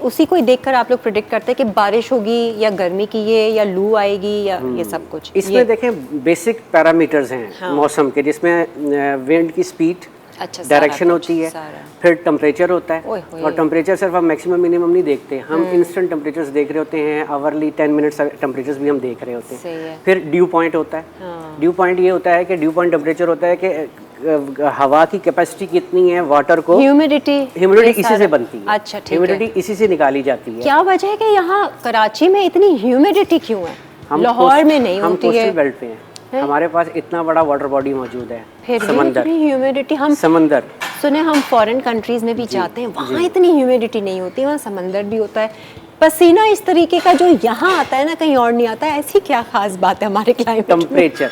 उसी को ही देखकर आप लोग प्रिडिक्ट करते हैं कि बारिश होगी या गर्मी की ये या लू आएगी या ये सब कुछ? इसमें देखें बेसिक पैरामीटर्स हैं मौसम के, जिसमें विंड की स्पीड, अच्छा, सारा डायरेक्शन कुछ, होती है, सारा। फिर टेम्परेचर होता है। ओए होए। और टेम्परेचर सिर्फ हम मैक्सिमम मिनिमम नहीं देखते, हम इंस्टेंट टेम्परेचर्स देख रहे होते हैं, आवरली 10 मिनट्स टेम्परेचर्स भी हम देख रहे होते सही है। हैं। फिर ड्यू पॉइंट होता है। ड्यू पॉइंट ये होता है कि ड्यू पॉइंट टेम्परेचर होता है कि हवा की कैपेसिटी कितनी है, वाटर को ह्यूमिडिटी इसी से बनती है। अच्छा, ठीक है। ह्यूमिडिटी इसी से निकाली जाती है। क्या वजह है कि यहाँ कराची में इतनी ह्यूमिडिटी क्यों है? लाहौर में नहीं हम होती है। कोस्टल बेल्ट पे हैं, हमारे पास इतना बड़ा वाटर बॉडी मौजूद है। फिर भी समंदर, इतनी ह्यूमिडिटी हम समंदर सुने, हम फॉरेन कंट्रीज में भी जाते हैं, वहाँ इतनी ह्यूमिडिटी नहीं होती, वहाँ समंदर भी होता है। पसीना इस तरीके का जो यहाँ आता है ना, कहीं और नहीं आता है। ऐसी क्या खास बात है हमारे क्लाइमेट में? टेम्परेचर।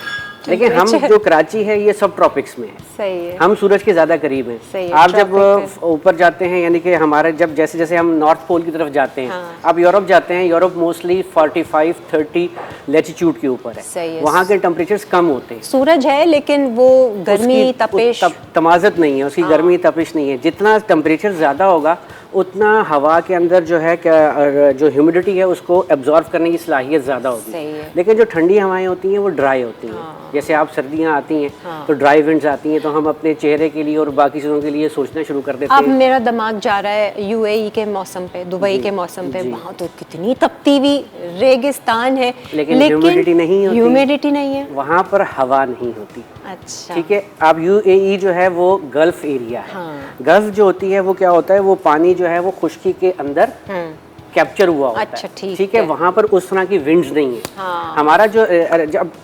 लेकिन हम जो कराची है ये सब ट्रॉपिक्स में है। सही है। हम सूरज के ज़्यादा करीब हैं। सही है, आप जब tropic ऊपर जाते हैं, यानी कि हमारे जब जैसे जैसे हम नॉर्थ पोल की तरफ जाते हैं, हाँ। आप यूरोप जाते हैं, यूरोप मोस्टली 45-30 लैटिट्यूड के ऊपर सही है। है। वहाँ के टेम्परेचर्स कम होते हैं। सूरज है लेकिन वो गर्मी उसकी तपिश तमाज़त नहीं है, उसकी गर्मी तपिश नहीं है। जितना टेम्परेचर ज़्यादा होगा उतना हवा के अंदर जो है जो ह्यूमिडिटी है उसको एब्जॉर्ब करने की सलाहियत ज़्यादा होगी। सही है। लेकिन जो ठंडी हवाएं होती हैं वो ड्राई होती हैं। जैसे आप सर्दियाँ आती हैं तो ड्राई विंड्स आती हैं, तो हम अपने चेहरे के लिए और बाकी चीज़ों के लिए सोचना शुरू कर देते अब हैं। मेरा दिमाग जा रहा है यूएई के मौसम पे, दुबई के मौसम पे। वहाँ तो कितनी तपती हुई रेगिस्तान है, लेकिन ह्यूमिडिटी नहीं होती। ह्यूमिडिटी नहीं है। वहाँ पर हवा नहीं होती। अच्छा, ठीक है, अब यूएई जो है वो गल्फ एरिया है। गल्फ जो होती है वो क्या होता है, वो पानी जो है वो खुश्की के अंदर कैप्चर हुआ होता अच्छा, है। ठीक है, है। वहाँ पर उस तरह की विंड्स नहीं है। हाँ। हमारा जो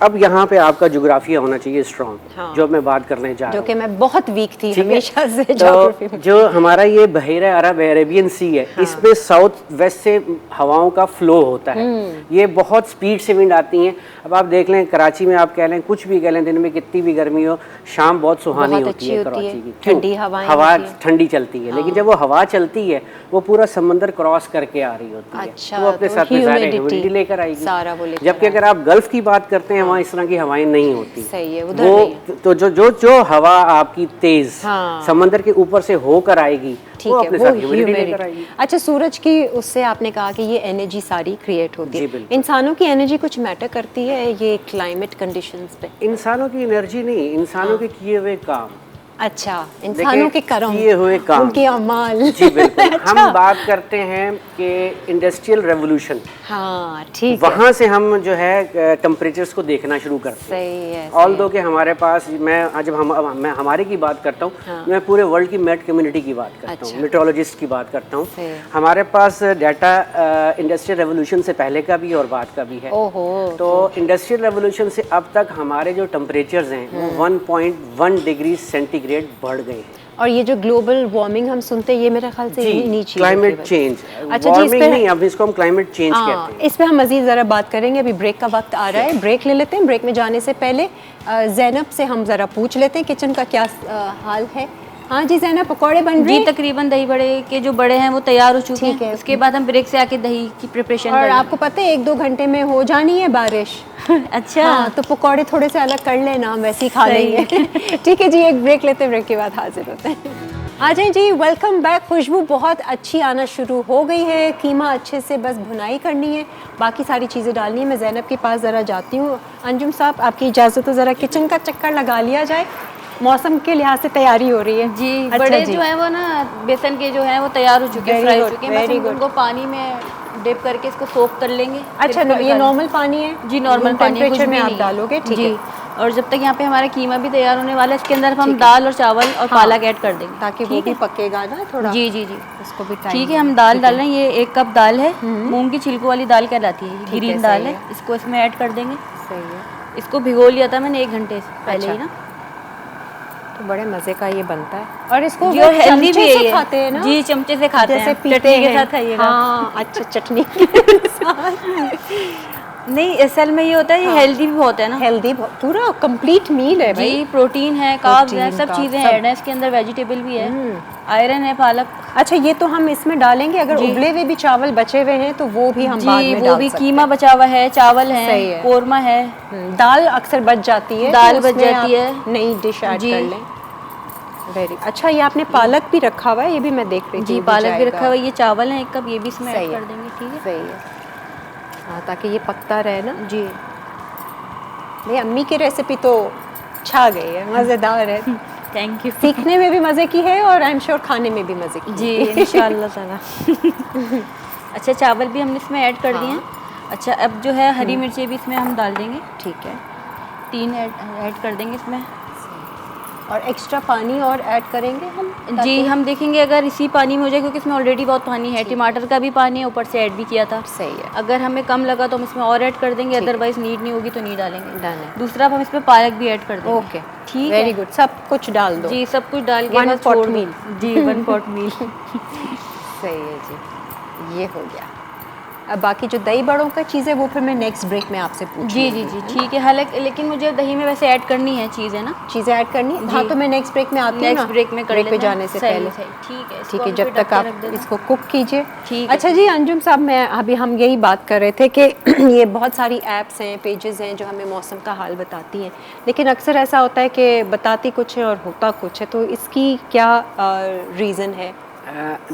अब यहाँ पे आपका जोग्राफिया होना चाहिए स्ट्रॉन्ग। हाँ। जो मैं बात करने जा रहा जो हूँ, कि मैं बहुत वीक थी ठीक है? हमेशा से ज्योग्राफी तो में। जो हमारा ये बहरा अरब अरेबियन सी है, इसमें साउथ वेस्ट से हवाओं का फ्लो होता है। ये बहुत स्पीड से विंड आती हैं। अब आप देख लें कराची में, आप कह लें कुछ भी कह लें, दिन में कितनी भी गर्मी हो, शाम बहुत सुहानी बहुत होती अच्छी है होती कराची है, की। क्यों? ठंडी हवाएं हवा होती हैं। ठंडी चलती है, लेकिन जब वो हवा चलती है वो पूरा समंदर क्रॉस करके आ रही होती है। अच्छा, वो अपने तो साथ में ज़ाहिर humidity ह्यूमिडिटी लेकर आएगी। सारा वो लेकर जबकि अगर आप गल्फ की बात करते हैं, वहाँ इस तरह की हवाएं नहीं होती। सही है, उधर वो नहीं है। तो जो हवा आपकी तेज हाँ। समंदर के ऊपर से होकर आएगी, ठीक वो है, अपने वो साथ ह्यूमिडिटी लेकर ह्यूमिडिटी। आएगी। अच्छा, सूरज की उससे आपने कहा कि ये एनर्जी सारी क्रिएट होती जी, है। बिल्कुल। इंसानों की एनर्जी कुछ मैटर करती है ये क्लाइमेट कंडीशंस पे? इंसानों की एनर्जी नहीं, इंसानों के किए हुए काम। अच्छा, इंसानों के कर्म, किए हुए काम, उनके अमाल। जी बिल्कुल। अच्छा। हम बात करते हैं कि इंडस्ट्रियल रेवोल्यूशन, हाँ, ठीक है, वहाँ से हम जो है टेम्परेचर्स को देखना शुरू करते हैं। सही है। ऑल दो के हमारे पास, मैं हमारे की बात करता हूँ, हाँ। मैं पूरे वर्ल्ड की मेट कम्युनिटी की बात करता अच्छा। हूँ, मेट्रोलॉजिस्ट की बात करता हूँ। सही। हमारे पास डाटा इंडस्ट्रियल रेवोल्यूशन से पहले का भी और बाद का भी है। ओहो, तो इंडस्ट्रियल रेवोल्यूशन से अब तक हमारे जो टेम्परेचर्स हैं वो 1.1 डिग्री सेंटीग्रेड बढ़ गए हैं। और ये जो ग्लोबल वार्मिंग हम सुनते हैं, ये मेरे ख्याल से इन्हीं चीज़ों की क्लाइमेट वजह से। चेंज। अच्छा जी, इस वार्मिंग पे नहीं, अब इसको हम क्लाइमेट चेंज कहते हैं। इस पे हम मज़ीद ज़रा बात करेंगे। अभी ब्रेक का वक्त आ रहा है, ब्रेक ले लेते हैं। ब्रेक में जाने से पहले ज़ैनब से हम ज़रा पूछ लेते हैं किचन का क्या हाल है। हाँ जी ज़ैनब, पकौड़े बन रहे जी, हैं? तकरीबन दही बड़े के जो बड़े हैं वो तैयार हो चुके ठीक है। हैं। उसके बाद हम ब्रेक से आके दही की प्रिपरेशन और कर आपको पता है 1-2 घंटे में हो जानी है बारिश। अच्छा, हाँ, तो पकौड़े थोड़े से अलग कर लेना, हम वैसे ही खा सही लेंगे। ठीक है जी, एक ब्रेक लेते हैं, ब्रेक के बाद हाजिर होते हैं। आ जाएं जी, वेलकम बैक। खुशबू बहुत अच्छी आना शुरू हो गई है। कीमा अच्छे से बस भुनाई करनी है, बाकी सारी चीज़ें डालनी है। मैं ज़ैनब के पास ज़रा जाती हूँ। अंजुम साहब, आपकी इजाज़त हो, ज़रा किचन का चक्कर लगा लिया जाए। मौसम के लिहाज से तैयारी हो रही है जी। अच्छा बड़े जी। जो है वो ना बेसन के जो है वो तैयार हो चुके हैं, Very फ्राई हो good, चुके हैं। बस very हम good। उनको पानी में डिप करके इसको सोक कर लेंगे। अच्छा, फिर ये नॉर्मल पानी है? जी, नॉर्मल पानी, टेम्परेचर कुछ में भी आप नहीं है। डालोगे? ठीक जी। है, और जब तक यहाँ पे हमारा कीमा भी तैयार होने वाला है, इसके अंदर हम दाल और चावल और पालक ऐड कर देंगे, ताकि वो ठीक भी है? पकेगा ना थोड़ा। जी जी जी, उसको भी टाइम ठीक है। हम दाल डाल रहे हैं, ये 1 कप दाल है, मूंग की छिलकों वाली दाल कहलाती है, ठीक है, ग्रीन सही दाल है। है। इसको इसमें ऐड कर देंगे। सही है। इसको भिगो लिया था मैंने 1 घंटे से पहले ही ना। तो बड़े मजे का ये बनता है और इसको जी, वो और हेल्दी चमचे भी है से ये। खाते हैं ना, जी चमचे से खाते जैसे हैं, पीते चटनी के हैं। साथ खाइएगा। हाँ अच्छा, चटनी के साथ। नहीं असल में ये होता है, ये हेल्दी भी बहुत है ना। हेल्दी पूरा कंप्लीट मील है भाई। जी प्रोटीन है, कार्ब्स है, प्रोटीन, सब कार्ब, चीजें सब। ऐड है इसके अंदर, वेजिटेबल भी है, आयरन है, पालक। अच्छा ये तो हम इसमें डालेंगे, अगर जी। उबले हुए भी चावल बचे हुए हैं तो वो भी हम बाद जी में वो डाल भी सकते कीमा हैं। बचा हुआ है, चावल सही है, है। कोरमा है। दाल अक्सर बच जाती है, दाल तो बच उसमें जाती आप है। नई डिश ऐड जी। कर लें। वेरी अच्छा, ये आपने पालक भी रखा हुआ है, ये भी मैं देख रही थी। जी ये पालक भी जाएगा। रखा हुआ है, ये चावल है 1 कप, ये भी इसमें सही ऐड है। कर देंगे, ठीक है। सही है। हाँ ताकि ये पकता रहे ना। जी भाई अम्मी की रेसिपी तो छा गई है, मज़ेदार है। Thank you. सीखने में भी मज़े की है और आई एम श्योर खाने में भी मज़े की जी है। इंशाल्लाह ताला। अच्छा चावल भी हमने इसमें ऐड कर दिए हैं। अच्छा अब जो है हरी मिर्ची भी इसमें हम डाल देंगे, ठीक है। 3 ऐड कर देंगे इसमें। और एक्स्ट्रा पानी और ऐड करेंगे हम? जी हम देखेंगे अगर इसी पानी में हो जाए, क्योंकि इसमें ऑलरेडी बहुत पानी है, टमाटर का भी पानी है, ऊपर से ऐड भी किया था। सही है। अगर हमें कम लगा तो हम इसमें और ऐड कर देंगे, ठीक है। अदरवाइज नीड नहीं होगी तो नहीं डालेंगे। Done है। दूसरा अब हम इसमें पालक भी ऐड कर देंगे। ओके ठीक वेरी है। गुड, सब कुछ डाल दो। जी सब कुछ डाल के One बस pot छोड़ दो। meal। जी 1 पॉट मील। सही है जी, ये हो गया। अब बाकी जो दही बड़ों का चीज़ है वो फिर मैं नेक्स्ट ब्रेक में आपसे पूछ जी जी जी ठीक है। हालांकि लेकिन मुझे दही में वैसे ऐड करनी है चीज़, है ना। चीज़ें ऐड करनी है। हाँ जी। तो मैं नेक्स्ट ब्रेक में आती हूँ ना, नेक्स्ट ब्रेक में कर ब्रेक पे लेते हैं। जाने से सही, पहले। सही, ठीक है। ठीक इसको है, हम जब फिर तक ढक के आप रख देते हैं। इसको कुक कीजिए। ठीक है। अच्छा जी अंजुम साहब, मैं अभी हम यही बात कर रहे थे कि ये बहुत सारी ऐप्स हैं, पेजेस हैं जो हमें मौसम का हाल बताती हैं, लेकिन अक्सर ऐसा होता है कि बताती कुछ है और होता कुछ है, तो इसकी क्या रीज़न है?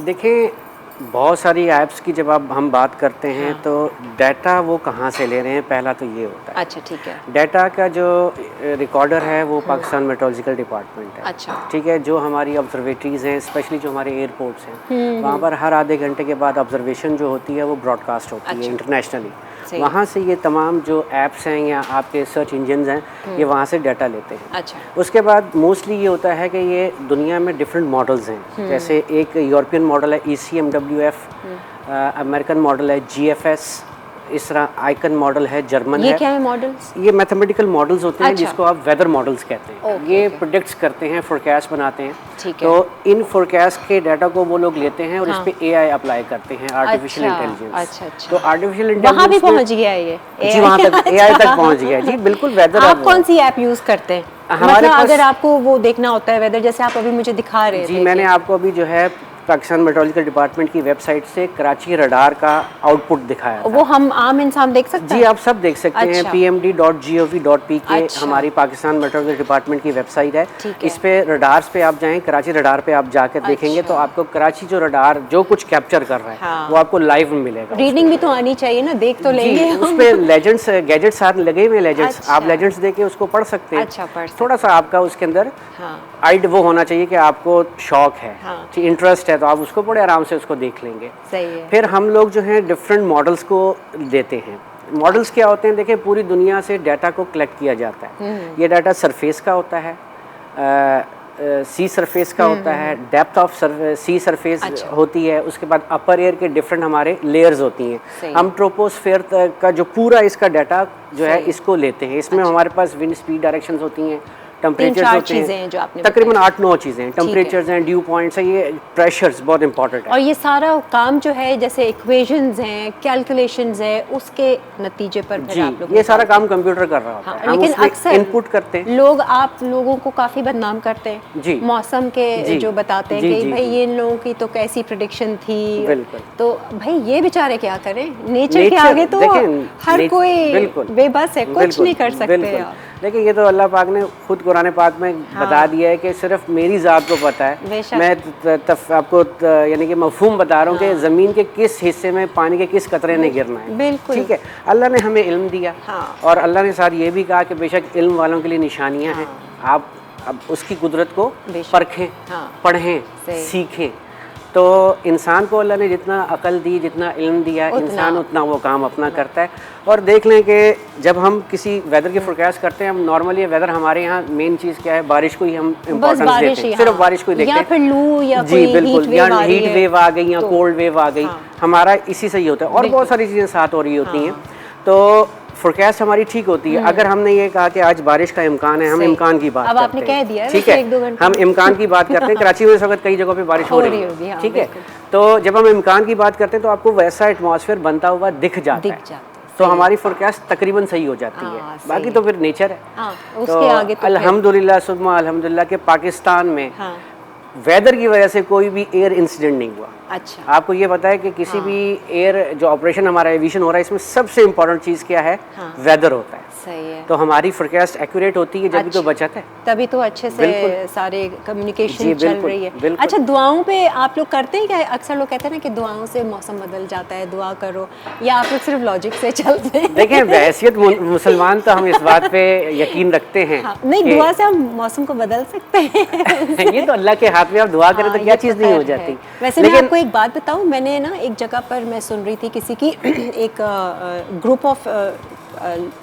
देखें बहुत सारी ऐप्स की जब आप हम बात करते हैं तो डाटा वो कहाँ से ले रहे हैं, पहला तो ये होता है। अच्छा ठीक है। डाटा का जो रिकॉर्डर है वो पाकिस्तान मेट्रोलॉजिकल डिपार्टमेंट है। अच्छा। ठीक है, जो हमारी ऑब्जर्वेटरीज़ हैं, स्पेशली जो हमारे एयरपोर्ट्स हैं, वहाँ पर हर आधे घंटे के बाद ऑब्जर्वेशन जो होती है वो ब्रॉडकास्ट होती है इंटरनेशनली। वहाँ से ये तमाम जो ऐप्स हैं या आपके सर्च इंजन्स हैं ये वहाँ से डाटा लेते हैं। अच्छा। उसके बाद मोस्टली ये होता है कि ये दुनिया में डिफरेंट मॉडल्स हैं, जैसे एक यूरोपियन मॉडल है ECMWF, अमेरिकन मॉडल है GFS, इस तरह आइकन मॉडल है, जर्मन ये है। क्या है मॉडल्स? ये मैथमेटिकल मॉडल्स होते हैं अच्छा। जिसको आप वेदर मॉडल्स कहते हैं। ओके, ये ओके। प्रोडिक्ट्स करते हैं, फोरकास्ट बनाते हैं। ठीक है। तो इन फोरकास्ट के डाटा को वो लोग लेते हैं और हाँ। इस पे AI अप्लाई करते हैं, आर्टिफिशियल अच्छा, इंटेलिजेंस। अच्छा, अच्छा। तो आर्टिफिशियल वहाँ भी इंटेलिजेंस पहुँच गया है ये? जी वहाँ तक AI तक पहुँच गया जी, बिल्कुल वेदर। आप कौन सी ऐप यूज़ करते हैं? हमारे मतलब पास- अगर आपको वो देखना होता है वेदर, जैसे आप अभी मुझे दिखा रहे थे जी मैंने आपको अभी जो है पाकिस्तान मेट्रोलॉजिकल डिपार्टमेंट की वेबसाइट से कराची रडार का आउटपुट दिखाया था। वो हम आम इंसान देख सकते जी हैं? आप सब देख सकते हैं। अच्छा। pmd.gov.pk अच्छा। हमारी पाकिस्तान मेट्रोलॉजिकल डिपार्टमेंट की वेबसाइट है। ठीक है। इस पे रडार्स पे आप जाएं, कराची रडार पे आप जाकर देखेंगे तो आपको कराची जो रडार जो कुछ कैप्चर कर रहा है हाँ। वो आपको लाइव मिलेगा। रीडिंग भी तो आनी चाहिए ना, देख तो लेंगे जी हम। उस पे लेजेंड्स गैजेट्स साथ लगे हुए लेजेंड्स, अच्छा। आप लेजेंड्स देके उसको पढ़ सकते हैं। अच्छा, पढ़ सकते थोड़ा सा आपका उसके अंदर हाँ। आइड वो होना चाहिए कि आपको शौक है, हाँ। इंटरेस्ट है, तो आप उसको बड़े आराम से उसको देख लेंगे। सही है। फिर फिर हम लोग जो हैं डिफरेंट मॉडल्स को देते हैं। मॉडल्स क्या होते हैं, देखिए पूरी दुनिया से डाटा को कलेक्ट किया जाता है। ये डाटा सरफेस का होता है, सी सरफेस का होता है, डेप्थ ऑफ सी सरफेस अच्छा। होती है, उसके बाद अपर एयर के डिफरेंट हमारे लेयर्स होती हैं। सही। हम ट्रोपोस्फेयर का जो पूरा इसका डाटा जो है इसको लेते हैं। इसमें हमारे पास विंड स्पीड डायरेक्शंस होती हैं, टेम्परेचर्स 3-4 होते चीज़ें हैं जो हैं, आपने तकरीबन 8-9 चीज़ें हैं। टेम्परेचर्स हैं, ड्यू पॉइंट्स हैं, ये प्रेशर्स बहुत इंपॉर्टेंट है। और ये सारा काम जो है जैसे इक्वेशंस हैं, कैलकुलेशंस है, उसके नतीजे पर फिर आप लोग जी ये सारा काम कंप्यूटर कर रहा होता हाँ, है। हम लेकिन उसमें अक्सर इनपुट करते हैं। लोग आप लोगों को काफ़ी बदनाम करते हैं जी। मौसम के जी। जो बताते हैं जी, कि जी, भाई जी। ये इन लोगों की तो कैसी प्रिडिक्शन थी। बिल्कुल। तो भाई ये बेचारे क्या करें, नेचर के Nature- आगे तो देखें, हर nature- कोई बिल्कुल, बेबस है, कुछ बिल्कुल, नहीं कर सकते बिल्कुल। आप। लेकिन ये तो अल्लाह पाक ने खुद कुरान पाक में बता दिया है कि सिर्फ मेरी ज़ात को पता है। बेशक। मैं आपको यानी कि मफहूम बता रहा हूँ कि ज़मीन के किस हिस्से में पानी के किस कतरे ने गिरना है। बिल्कुल। ठीक है, अल्लाह ने हमें इल्म दिया हाँ। और अल्लाह ने साथ ये भी कहा कि बेशक इल्म वालों के लिए निशानियाँ हैं, आप अब उसकी कुदरत को बेशक। परखें, हाँ। पढ़ें, सही। सीखें। तो इंसान को अल्लाह ने जितना अकल दी, जितना इल्म दिया, इंसान उतना वो काम अपना करता है। और देख लें कि जब हम किसी वेदर की फोरकास्ट करते हैं, हम नॉर्मली वेदर हमारे यहाँ मेन चीज़ क्या है, बारिश को ही हम बस इम्पोर्टेंस बारिश देते ही, हैं, सिर्फ हाँ। बारिश को ही देखते या हैं। फिर लू या जी कोई बिल्कुल, हीट या वेव आ रही हीट है वेव आ गई या तो- कोल्ड वेव आ गई, हाँ। हमारा इसी से ही होता है। और बहुत सारी चीज़ें साथ हो रही होती हैं। तो फोरकास्ट हमारी ठीक होती है। अगर हमने ये कहा कि आज बारिश का इम्कान है, हम सही। इम्कान की बात अब करते आपने हैं, कह दिया है ठीक वैसे है, 1-2 घंटे हम इम्कान की बात करते हैं। कराची में इस वक्त कई जगहों पे बारिश हो रही होगी, है, हाँ, ठीक है। बिल्कुल। तो जब हम इम्कान की बात करते हैं तो आपको वैसा एटमॉस्फेयर बनता हुआ दिख जाता है, तो हमारी फोरकास्ट तकरीबन सही हो जाती है। हाँ, सही बाकी है। तो फिर नेचर है। हाँ, उसके आगे तो फिर- अल्हम्दुलिल्लाह सुम्मा अल्हम्दुलिल्लाह के पाकिस्तान में हाँ, वेदर की वजह से कोई भी एयर इंसिडेंट नहीं हुआ। अच्छा, आपको ये पता है कि किसी भी एयर जो ऑपरेशन हमारा एविएशन हो रहा है, इसमें सबसे इम्पोर्टेंट चीज़ क्या है? हाँ। वेदर होता है। सही है। तो हमारी फोरकास्ट एक्यूरेट होती है जब भी तो अच्छा। बचत है। तभी तो अच्छे से बिल्कुल। सारे कम्युनिकेशन जी, चल बिल्कुल, रही है। बिल्कुल। अच्छा, दुआओं पे आप लोग करते हैं क्या? अक्सर लोग कहते हैं ना कि दुआओं से मौसम बदल जाता है, दुआ करो, या आप लोग सिर्फ लॉजिक से चलते हैं? देखें, बहैसियत मुसलमान तो हम इस बात पे यकीन रखते हैं। हाँ, नहीं, कि दुआ से हम मौसम को बदल सकते हैं। ये तो अल्लाह के हाथ में, आप दुआ करें तो हाँ, क्या ये चीज़ तो नहीं हो खैर है। जाती। वैसे मैं आपको एक बात बताऊं, मैंने ना एक जगह पर मैं सुन रही थी किसी की एक ग्रुप ऑफ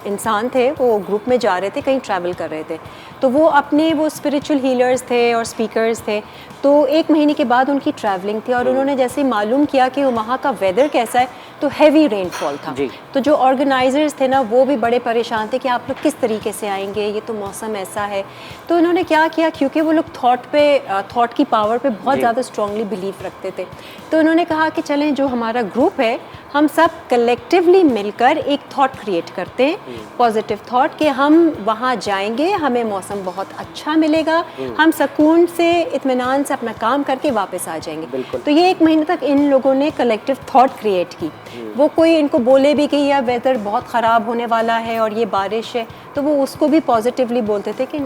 इंसान थे, वो ग्रुप में जा रहे थे, कहीं ट्रैवल कर रहे थे, तो वो अपने वो स्पिरिचुअल हीलर्स थे और स्पीकर्स थे। तो 1 महीने के बाद उनकी ट्रैवलिंग थी और उन्होंने जैसे ही मालूम किया कि वहाँ का वेदर कैसा है, तो हैवी रेनफॉल था। जी। तो जो ऑर्गेनाइजर्स थे ना, वो भी बड़े परेशान थे कि आप लोग किस तरीके से आएंगे, ये तो मौसम ऐसा है। तो उन्होंने क्या किया, क्योंकि वो लोग थॉट की पावर पे बहुत जी। ज़्यादा स्ट्रांगली बिलीव रखते थे, तो उन्होंने कहा कि चलें, जो हमारा ग्रुप है, हम सब कलेक्टिवली मिलकर एक थॉट क्रिएट करते हैं, पॉजिटिव थॉट, कि हम वहाँ जाएंगे, हमें मौसम बहुत अच्छा मिलेगा, हम सुकून से, इत्मीनान से अपना काम करके वापस आ जाएंगे। बिल्कुल। तो ये 1 महीने तक इन लोगों ने कलेक्टिव थॉट क्रिएट की। वो कोई इनको बोले भी कि यह वेदर बहुत ख़राब होने वाला है और ये बारिश है, तो वो उसको भी पॉजिटिवली बोलते थे कि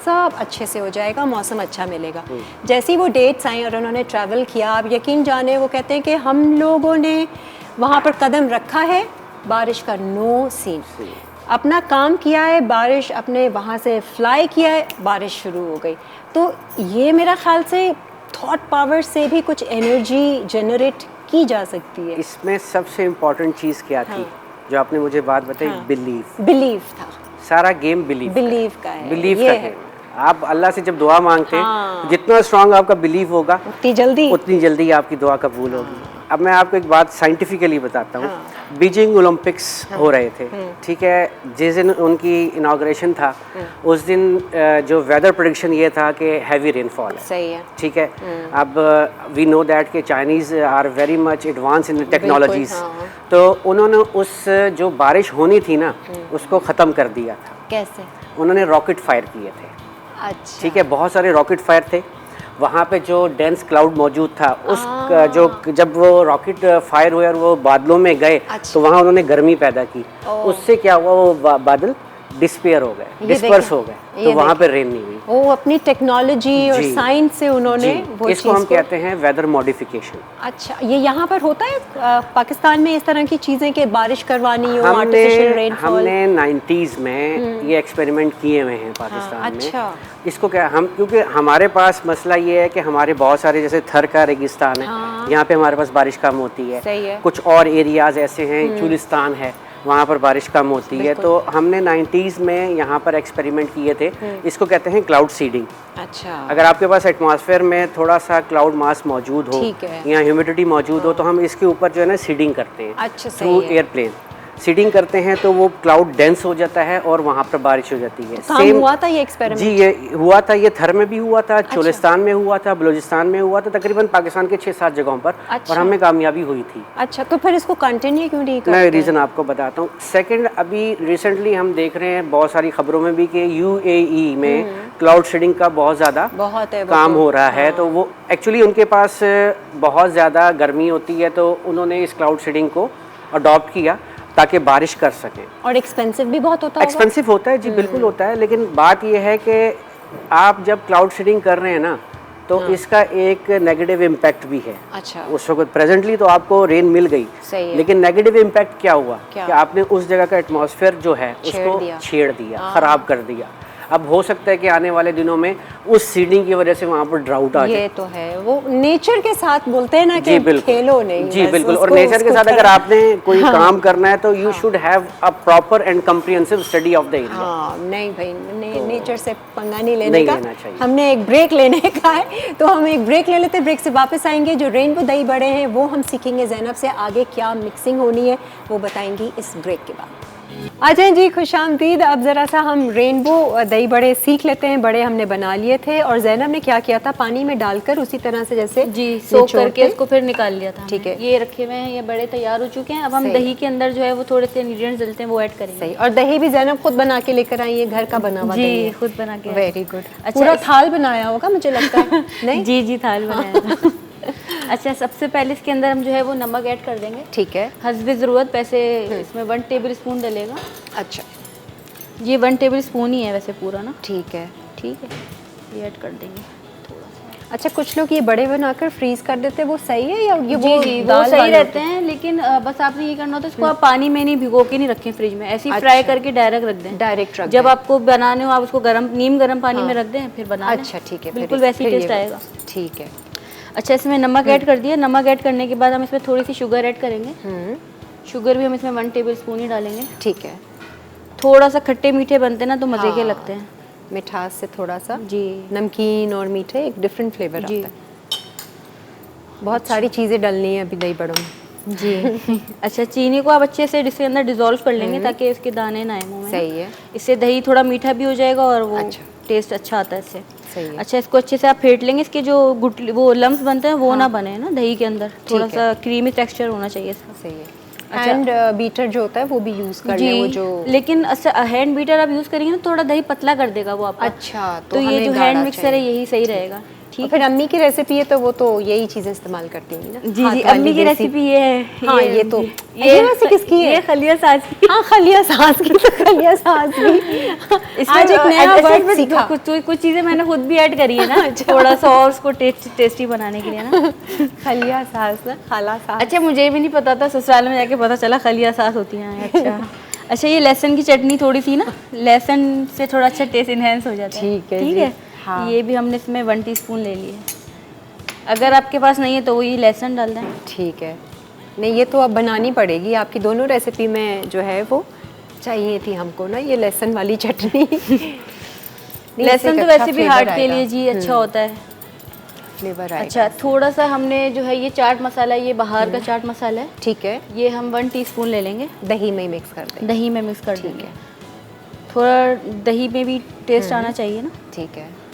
सब अच्छे से हो जाएगा, मौसम अच्छा मिलेगा। जैसे ही वो डेट्स आई और उन्होंने ट्रैवल किया, आप यकीन जाने, वो कहते हैं कि हम लोगों ने वहाँ पर कदम रखा है, बारिश का नो सीन, अपना काम किया है, बारिश अपने वहाँ से फ्लाई किया है, बारिश शुरू हो गई। तो ये मेरा ख्याल से थॉट पावर से भी कुछ एनर्जी जनरेट की जा सकती है। इसमें सबसे इम्पोर्टेंट चीज़ क्या थी, जो आपने मुझे बात बताई? बिलीव। बिलीव था, सारा गेम बिलीव का है, बिलीव ये का है। गेम। आप अल्लाह से जब दुआ मांगते हैं, हाँ। जितना स्ट्रांग आपका बिलीव होगा, उतनी जल्दी आपकी दुआ कबूल होगी। अब मैं आपको एक बात साइंटिफिकली बताता हूँ। हाँ। बीजिंग ओलंपिक्स हो रहे थे, ठीक है, जिस दिन उनकी इनाग्रेशन था, उस दिन जो वेदर प्रेडिक्शन ये था कि हैवी रेनफॉल है। सही है। ठीक है। अब वी नो दैट कि Chinese are very much advance in technologies. हाँ। तो उन्होंने उस जो बारिश होनी थी ना, उसको ख़त्म कर दिया था। कैसे? उन्होंने रॉकेट फायर किए थे। अच्छा, ठीक है, बहुत सारे रॉकेट फायर थे। वहाँ पे जो डेंस क्लाउड मौजूद था, उस जो जब वो रॉकेट फायर हुए और वो बादलों में गए, अच्छा। तो वहाँ उन्होंने गर्मी पैदा की। उससे क्या हुआ, वो बादल डिस्पेयर हो गए, डिस्पर्स हो गए, तो वहाँ पे रेन नहीं हुई। वो अपनी टेक्नोलॉजी और जी। साइंस से उन्होंने वो इसको हम चीज़ कहते हैं वेदर मॉडिफिकेशन। अच्छा, ये यहाँ पर होता है पाकिस्तान में इस तरह की चीज़ें कि बारिश करवानी हो, आर्टिफिशियल रेनफॉल? हमने 90s में ये एक्सपेरिमेंट किए हुए हैं पाकिस्तान में। अच्छा। इसको क्या हम, क्योंकि हमारे पास मसला ये है कि हमारे बहुत सारे, जैसे थर का रेगिस्तान है, यहाँ पे हमारे पास बारिश कम होती है। सही है। कुछ और एरियाज ऐसे हैं, चुलिस्तान है, वहाँ पर बारिश कम होती है। तो हमने 90s में यहाँ पर एक्सपेरिमेंट किए थे। इसको कहते हैं क्लाउड सीडिंग। अच्छा, अगर आपके पास एटमॉस्फेयर में थोड़ा सा क्लाउड मास मौजूद हो ठीक है। या ह्यूमिडिटी मौजूद हो, तो हम इसके ऊपर जो है ना सीडिंग करते हैं। अच्छा, सही थ्रू है। एयरप्लेन सीडिंग करते हैं, तो वो क्लाउड डेंस हो जाता है और वहाँ पर बारिश हो जाती है। काम हुआ था ये एक्सपेरिमेंट? जी, ये हुआ था, ये थर में भी हुआ था, चोलिस्तान में हुआ था, बलूचिस्तान में हुआ था, तकरीबन पाकिस्तान के 6-7 जगहों पर। अच्छा। और हमें कामयाबी हुई थी। अच्छा, तो फिर इसको कंटिन्यू क्यों नहीं करते? मैं रीज़न आपको बताता हूँ। सेकंड, अभी रिसेंटली हम देख रहे हैं बहुत सारी खबरों में भी कि UAE में क्लाउड सीडिंग का बहुत ज़्यादा बहुत है वो काम तो। हो रहा है। तो वो एक्चुअली उनके पास बहुत ज़्यादा गर्मी होती है, तो उन्होंने इस क्लाउड सीडिंग को अडॉप्ट किया ताकि बारिश कर सकें। और एक्सपेंसिव भी बहुत होता होगा? एक्सपेंसिव होता है जी, बिल्कुल होता है, लेकिन बात यह है कि आप जब क्लाउड सीडिंग कर रहे हैं ना, तो इसका एक नेगेटिव इम्पैक्ट भी है। अच्छा, उस वक्त प्रेजेंटली तो आपको रेन मिल गई, सही है। लेकिन नेगेटिव इम्पैक्ट क्या हुआ क्या? कि आपने उस जगह का एटमॉस्फेयर जो है उसको छेड़ दिया, खराब कर दिया। अब हो सकता है कि आने वाले दिनों में उस सीडिंग की वजह से वहाँ पर ड्राउट आ जाए। ये तो है, वो नेचर के साथ बोलते हैं ना जी कि बिल्कुल, खेलो नहीं। जी बस बिल्कुल। और उसको- नेचर के उसको साथ अगर करो। आपने कोई काम करना है, तो you should have a proper and comprehensive study of the area. हाँ, नहीं भाई, नेचर से पंगा नहीं लेने नहीं का। लेना चाहिए। हमने एक ब्रेक लेने का है, तो हम एक ब्रेक ले लेते हैं। ब्रेक से वापस आएंगे, जो रेनबो दही बड़े हैं वो हम सीखेंगे। ज़ैनब से आगे क्या मिक्सिंग होनी है वो बताएंगी इस ब्रेक के बाद। आ जाएं जी, खुशामदीद। अब ज़रा सा हम रेनबो दही बड़े सीख लेते हैं। बड़े हमने बना लिए थे और जैनब ने क्या किया था, पानी में डालकर उसी तरह से जैसे जी सोक निचोड़ करके के- इसको फिर निकाल लिया था। ठीक है। ये रखे हुए हैं, ये बड़े तैयार हो चुके हैं। अब हम सही। दही के अंदर जो है वो थोड़े से इंग्रेडिएंट्स डलते हैं वो ऐड करेंगे। सही। और दही भी जैनब खुद बना के लेकर आई है, घर का बना हुआ दही जी है। खुद बना के। Very good. अच्छा, पूरा इस- थाल बनाया होगा मुझे लगता है। नहीं, जी जी थाल बनाया था। अच्छा, सबसे पहले इसके अंदर हम जो है वो नमक ऐड कर देंगे ठीक है। हस्बे ज़रूरत। वैसे इसमें 1 टेबल स्पून डलेगा। अच्छा ये 1 टेबल स्पून ही है वैसे पूरा ना। ठीक है। ठीक है, ये ऐड कर देंगे थोड़ा सा। अच्छा, कुछ लोग ये बड़े बनाकर फ्रीज कर देते हैं, वो सही है या ये जी जी वो दाल सही वाले रहते हैं, लेकिन बस आपने ये करना होता है इसको आप पानी में नहीं भिगो के नहीं रखें फ्रिज में, ऐसे ही फ्राई अच्छा। करके डायरेक्ट रख दें। डायरेक्ट रख जब दें। आपको बनाने हो आप उसको नीम गर्म पानी में रख दें, फिर बना लें। अच्छा ठीक है। बिल्कुल वैसे ही फिर टेस्ट ये- आएगा। ठीक है। अच्छा, इसमें नमक ऐड कर दिया। नमक ऐड करने के बाद हम इसमें थोड़ी सी शुगर ऐड करेंगे। शुगर भी हम इसमें 1 टेबल स्पून ही डालेंगे। ठीक है। थोड़ा सा खट्टे मीठे बनते हैं ना तो मज़े के हाँ। लगते हैं। मिठास से थोड़ा सा जी नमकीन और मीठे एक डिफरेंट फ्लेवर जी आता है। बहुत सारी चीज़ें डलनी है अभी दही बड़ों में। जी। अच्छा, चीनी को आप अच्छे से इसके अंदर डिजोल्व कर लेंगे ताकि इसके दाने ना आए मुंह में। सही है। इससे दही थोड़ा मीठा भी हो जाएगा और वो अच्छा। टेस्ट अच्छा आता है इससे। सही है। अच्छा, इसको अच्छे से आप फेंट लेंगे। इसके जो गुटली वो लम्स बनते हैं वो ना बने ना दही के अंदर, थोड़ा ठीक सा क्रीमी टेक्सचर होना चाहिए इसका। सही है। अच्छा। हैंड बीटर जो होता है वो भी यूज़ कर लें, वो जी, जो लेकिन अच्छा हैंड बीटर आप यूज़ करेंगे ना थोड़ा दही पतला कर देगा वो आपका। अच्छा, तो ये हमें जो गाढ़ा हैंड मिक्सर है चाहिए। यही सही रहेगा। और ठीक फिर अम्मी की रेसिपी है तो वो तो यही चीज़ें इस्तेमाल करती होंगी ना। जी हाथ जी, वाली अम्मी की देसी- रेसिपी ये है। हाँ, ये तो ये ये वैसे किसकी है? ये खलिया सास की। हाँ, खलिया सास की। तो खलिया सास भी आज एक नया वर्ड सीखा। कुछ चीजें मैंने खुद भी ऐड करी है ना, थोड़ा सा और उसको टेस्टी बनाने के लिए ना। खलिया सास ना, खाला सास। अच्छा, मुझे भी नहीं पता था, ससुराल में जाके पता चला खलिया सास होती हैं। अच्छा। अच्छा, ये लहसुन की चटनी थोड़ी सी ना, लहसुन से थोड़ा अच्छा टेस्ट इनहेंस हो जाता है। ठीक है ठीक जी। है। हाँ। ये भी हमने इसमें 1 टीस्पून ले लिए। अगर आपके पास नहीं है तो वही लहसुन डाल दें। ठीक है। नहीं, ये तो अब बनानी पड़ेगी, आपकी दोनों रेसिपी में जो है वो चाहिए थी हमको ना, ये लहसुन वाली चटनी। नहीं, इससे लहसुन एक तो अच्छा वैसे भी फ्लेवर हार्ट के आएगा। लिए जी अच्छा होता है। फ्लेवर आएगा। अच्छा, थोड़ा सा हमने जो है ये चाट मसाला, ये बाहर का चाट मसाला है, ठीक है। ये हम 1 टीस्पून ले लेंगे। दही में ही मिक्स कर दें। दही में मिक्स कर देंगे। थोड़ा दही में भी टेस्ट आना चाहिए ना। ठीक है।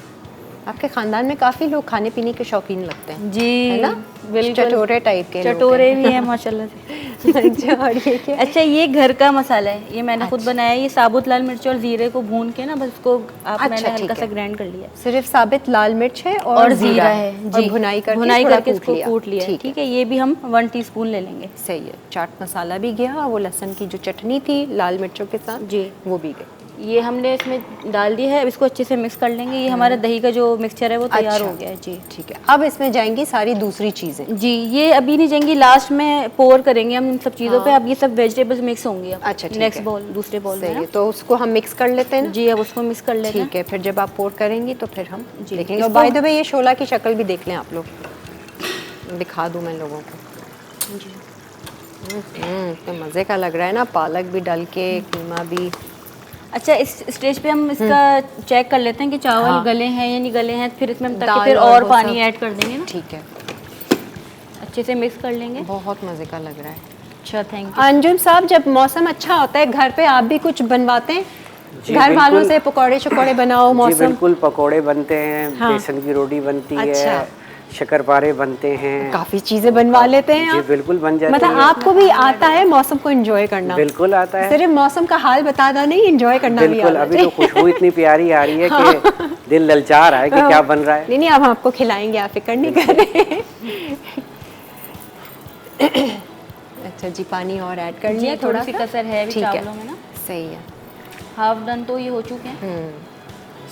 आपके खानदान में काफ़ी लोग खाने पीने के शौकीन लगते हैं, जी है ना? बिल्कुल, चटोरे टाइप के लोग चटोरे भी हैं माशाल्लाह से। हैं। अच्छा, और ये क्या? अच्छा, ये घर का मसाला है, ये मैंने खुद बनाया है। ये साबुत लाल मिर्च और जीरे को भून के ना बस उसको मैंने ठीक हल्का सा है। ग्राइंड कर लिया सिर्फ साबित लाल मिर्च है और जीरा है और जी। भुनाई करके भुनाई थोड़ा करके इसको कूट लिया। ठीक ठीक है, ये भी हम 1 टीस्पून ले लेंगे। सही है। चाट मसाला भी गया और वो लहसुन की जो चटनी थी लाल मिर्चों के साथ जी, वो भी गई। ये हमने इसमें डाल दिया है। अब इसको अच्छे से मिक्स कर लेंगे। ये हमारा दही का जो मिक्सचर है वो तैयार अच्छा। हो गया है जी। ठीक है। अब इसमें जाएंगी सारी दूसरी चीज़ें। जी, ये अभी नहीं जाएंगी, लास्ट में पोर करेंगे हम इन सब चीज़ों पे। अब ये सब वेजिटेबल्स मिक्स होंगी अब। अच्छा, ठीक नेक्स्ट है। बॉल, दूसरे बॉल में सही ना। है, तो उसको हम मिक्स कर लेते हैं ना। जी, अब उसको मिक्स कर लेते हैं। ठीक है। फिर जब आप पोर करेंगी तो फिर हम जी, देखेंगे। और इसको- बाय द वे ये शोला की शक्ल भी देख लें आप लोग, दिखा दूं मैं लोगों को। इतने मज़े का लग रहा है ना, पालक भी डाल के, कीमा भी। अच्छा, इस स्टेज पे हम इसका चेक कर लेते हैं कि चावल हाँ। गले हैं या नहीं गले हैं। फिर इसमें हम ताकि दाल फिर और और वो पानी सब। ऐड कर देंगे ना। ठीक है। अच्छे से मिक्स कर लेंगे। बहुत मज़े का लग रहा है। अच्छा, थैंक यू। अंजुम साहब, जब मौसम अच्छा होता है घर पे आप भी कुछ बनवाते हैं? जी, घर वालों बिल्कुल। से पकौड़े शकोड़े बनाओ, जी मौसम। बिल्कुल, पकोड़े बनते हैं, हाँ। बेसन की रोटी बनती अच्छा। है, शक्करपारे बनते हैं। काफ़ी चीज़ें बनवा लेते हैं जी आप। बिल्कुल बन जाती मतलब है। आपको भी आता है मौसम को एंजॉय करना? बिल्कुल आता है। सिर्फ मौसम का हाल बताना नहीं, एंजॉय करना भी बिल्कुल, आता अभी है। तो खुशबू इतनी प्यारी आ रही है कि दिल ललचा रहा है कि क्या बन रहा है। नहीं नहीं, अब हम आपको खिलाएंगे, आप फिक्र नहीं कर रहे। अच्छा जी, पानी और ऐड कर लिया जी, थोड़ा थोड़ी सी सा? कसर है अभी ठीक है। चावलों में ना। सही है। हाफ डन तो ये हो चुके हैं।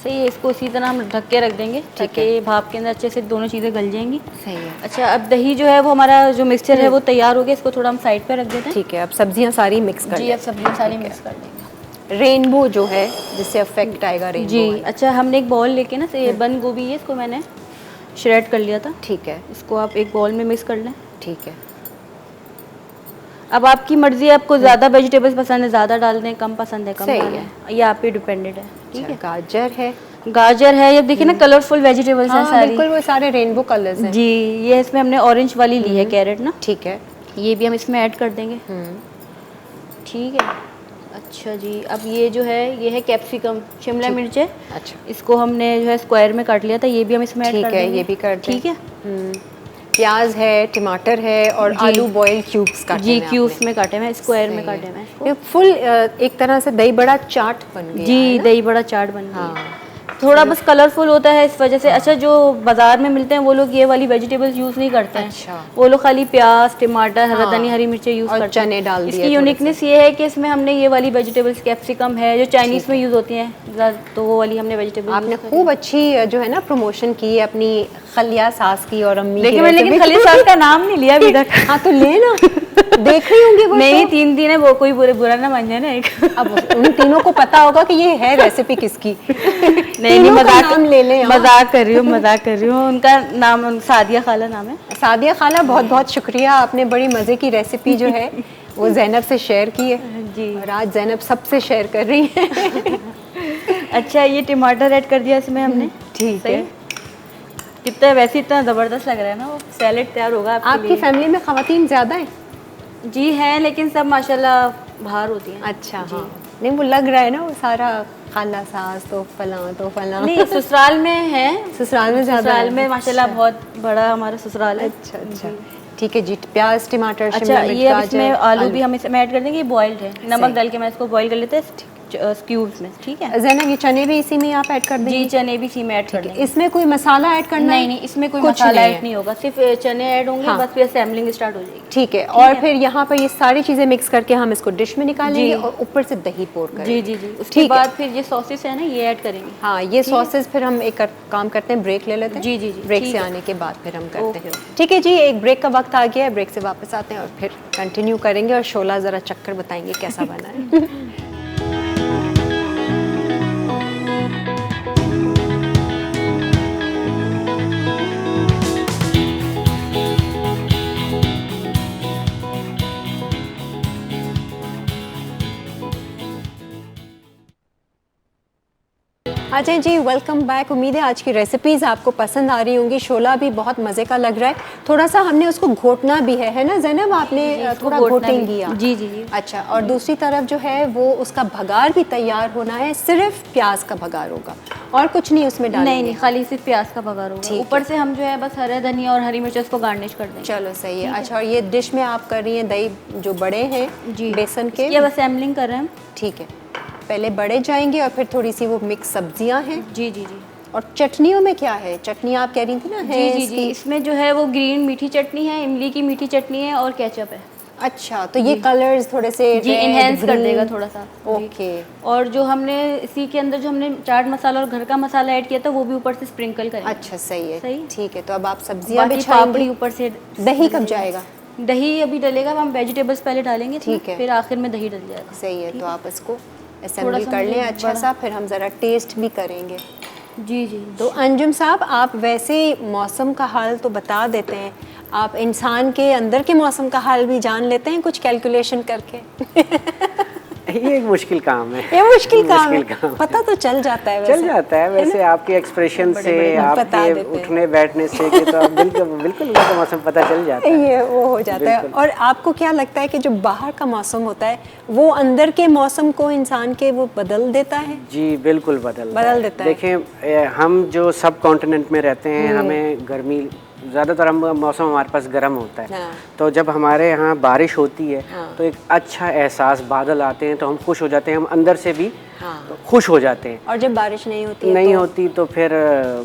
सही है, इसको इसी तरह हम ढक के रख देंगे ताकि भाप के अंदर अच्छे से दोनों चीज़ें गल जाएंगी। सही है। अच्छा, अब दही जो है वो हमारा जो मिक्सचर है वो तैयार हो गया। इसको थोड़ा हम साइड पे रख देते हैं। ठीक है। अब सब्जियां सारी मिक्स कर जी, लें। अब सब्जियाँ सारी मिक्स कर देंगे। रेनबो जो है जिससे अफेक्ट आएगा रेनबो जी, वाला। अच्छा, हमने एक बॉल लेके ना से बंद गोभी है, इसको मैंने श्रेड कर लिया था। ठीक है। इसको आप एक बॉल में मिक्स कर लें। ठीक है। अब आपकी मर्जी है, आपको ज़्यादा वेजिटेबल्स पसंद है ज़्यादा डाल दें, कम पसंद है कम सही डालें, ये आप पे डिपेंडेड है। ठीक है। गाजर है। गाजर है, ये देखिए ना कलरफुल वेजिटेबल्स हैं हाँ, सारी। बिल्कुल, वो सारे रेनबो कलर्स हैं। जी, ये इसमें हमने ऑरेंज वाली ली है कैरेट ना, ठीक है। ये भी हम इसमें ऐड कर देंगे। ठीक है। अच्छा जी, अब ये जो है ये है कैप्सिकम, शिमला मिर्च है। अच्छा, इसको हमने जो है स्क्वायर में काट लिया था, ये भी हम इसमें ऐड ठीक कर है, देंगे। ये भी कर दें। ठीक है प्याज है, टमाटर है और जी। आलू बॉयल क्यूब्स काटे जी, हैं क्यूब्स में काटे हैं, स्क्वायर में सही काटे है। हैं इसको। ये फुल एक तरह से दही बड़ा चाट बन गया जी, है ना? दही बड़ा चाट बन गया। हाँ। थोड़ा बस कलरफुल होता है इस वजह से। अच्छा, जो बाजार में मिलते हैं वो लोग ये वाली वेजिटेबल्स यूज नहीं करते हैं। अच्छा। वो लोग खाली प्याज, टमाटर, हरा हाँ। धनिया, हरी मिर्चें यूज और करते हैं। चने डाल दिए इसकी थोड़े यूनिकनेस ये है कि इसमें हमने ये वाली वेजिटेबल्स, कैप्सिकम है जो चाइनीज में यूज होती हैं, तो वो वाली हमने वेजिटेबल। आपने खूब अच्छी जो है ना प्रमोशन की है अपनी खलिया सास की और अम्मी लेकिन की मैंने recipe। खली सास का नाम नहीं लिया अभी तक। हाँ तो ले ना, देख रही होंगी वो नहीं, show। 3 दिन है, वो कोई बुरा ना मान जाए ना एक। अब उन तीनों को पता होगा कि ये है रेसिपी किसकी। नहीं, तीनों का मजाक नाम ले लें। मजाक कर रही हूँ। उनका नाम सादिया खाला नाम है। सादिया खाला, बहुत बहुत शुक्रिया, आपने बड़ी मज़े की रेसिपी जो है वो जैनब से शेयर की है जी। और आज जैनब सबसे शेयर कर रही है। अच्छा, ये टमाटर ऐड कर दिया इसमें हमने। ठीक सही है। कितना, वैसे इतना ज़बरदस्त लग रहा है ना, वो सैलेड तैयार होगा आपकी लिए। फैमिली में ख़वातीन ज़्यादा है? जी हैं, लेकिन सब माशाल्लाह बाहर होती हैं। अच्छा, हाँ। नहीं वो लग रहा है ना वो सारा खाला सास तो फलां नहीं, ससुराल में है। ससुराल में ज़्यादा ससुराल है। में माशाल्लाह बहुत बड़ा हमारा ससुराल है। अच्छा अच्छा, ठीक है जी। प्याज, टमाटर, अच्छा, शिमला मिर्च, ये अब गाजर, इसमें आलू भी हम इसमें ऐड कर देंगे। ये बॉइल्ड है, नमक सही। डाल के मैं इसको बॉईल कर लेते हैं क्यूब्स में। ठीक है ज़ैनब ये चने भी इसी में आप ऐड कर देंगे? जी, चने भी इसी में ऐड कर देंगे। इसमें कोई मसाला ऐड करना है? नहीं, इसमें कोई कुछ मसाला नहीं ऐड है। नहीं होगा, सिर्फ चने ऐड होंगे। हाँ। बस फिर असेंबलिंग स्टार्ट हो जाएगी। ठीक है, और फिर यहाँ पर ये सारी चीज़ें मिक्स करके हम इसको डिश में निकालेंगे जी। और ऊपर से दही पोर करेंगे। जी जी जी, उसके ठीक है। बाद फिर ये सॉसेस है ना, ये ऐड करेंगे। हाँ, ये सॉसेस फिर हम एक काम करते हैं, ब्रेक ले लेते हैं। जी, जी, जी, ब्रेक ठीक से है। आने के बाद फिर हम करते हैं। ओके। ठीक है जी, एक ब्रेक का वक्त आ गया है, ब्रेक से वापस आते हैं और फिर कंटिन्यू करेंगे और शोला ज़रा चक्कर बताएंगे कैसा बना है। Ajay ji, welcome back. उम्मीद है आज की रेसिपीज़ आपको पसंद आ रही होंगी। शोला भी बहुत मज़े का लग रहा है। थोड़ा सा हमने उसको घोटना भी है ना ज़ैनब? आपने थोड़ा घोटेंगी आप? जी जी जी। अच्छा, और दूसरी तरफ जो है वो उसका भगार भी तैयार होना है। सिर्फ प्याज का भगार होगा और कुछ नहीं उसमें डालेंगे? नहीं, खाली सिर्फ प्याज का बघार होगा। ठीक ऊपर से हम जो है बस हरा धनिया और हरी मिर्च उसको गार्निश कर देंगे। चलो सही है। अच्छा, और ये डिश में आप कर रही हैं दही जो बड़े हैं जी, बेसन के? ये बस असेंबलिंग कर रहे हैं हम। ठीक है, पहले बड़े जाएंगे और फिर थोड़ी सी वो मिक्स सब्जियां हैं। जी जी जी और चटनियों में क्या है? चटनी आप कह रही थी ना? जी जी जी, इसमें जो है वो ग्रीन मीठी चटनी है, इमली की मीठी चटनी है और केचप है। अच्छा, तो ये कलर्स थोड़े से जी, red, इनहेंस कर green। देगा थोड़ा सा। जी। ओके। और जो हमने इसी के अंदर जो हमने चाट मसाला और घर का मसाला ऐड किया था वो भी ऊपर से स्प्रिंकल करेंगे। अच्छा सही है। सही। ठीक है, तो अब आप सब्जियां बाकी बिछाएंगी। पापड़ी ऊपर से। दही कब जाएगा? दही अभी डलेगा, हम वेजिटेबल्स पहले डालेंगे इसमें, ठीक है। फिर आखिर में दही डल जाएगा। सही है, तो आप इसको असेंबली थोड़ा सा कर लें मुझे अच्छा बड़ा- सा, फिर हम ज़रा टेस्ट भी करेंगे। जी जी। तो अंजुम साहब, आप वैसे मौसम का हाल तो बता देते हैं, आप इंसान के अंदर के मौसम का हाल भी जान लेते हैं कुछ कैलकुलेशन करके? ये एक मुश्किल काम है। ये मुश्किल काम है, मुश्किल काम। पता तो चल जाता है वैसे। चल जाता है वैसे, आपके एक्सप्रेशन से, बता आपके देते हैं। उठने बैठने से कि तो आप बिल्कुल बिल्कुल उनका मौसम पता चल जाता है। ये वो हो जाता है। बिल्कुल। और आपको क्या लगता है कि जो बाहर का मौसम होता है वो अंदर के मौसम को इंसान के वो बदल देता है? जी बिल्कुल बदल देता है। देखें, हम जो सब कॉन्टिनेंट में रहते हैं, हमें गर्मी ज़्यादातर, हम मौसम हमारे पास गर्म होता है। हाँ। तो जब हमारे यहाँ बारिश होती है हाँ। तो एक अच्छा एहसास, बादल आते हैं तो हम खुश हो जाते हैं, हम अंदर से भी हाँ। खुश हो जाते हैं। और जब बारिश नहीं होती है नहीं तो, होती तो फिर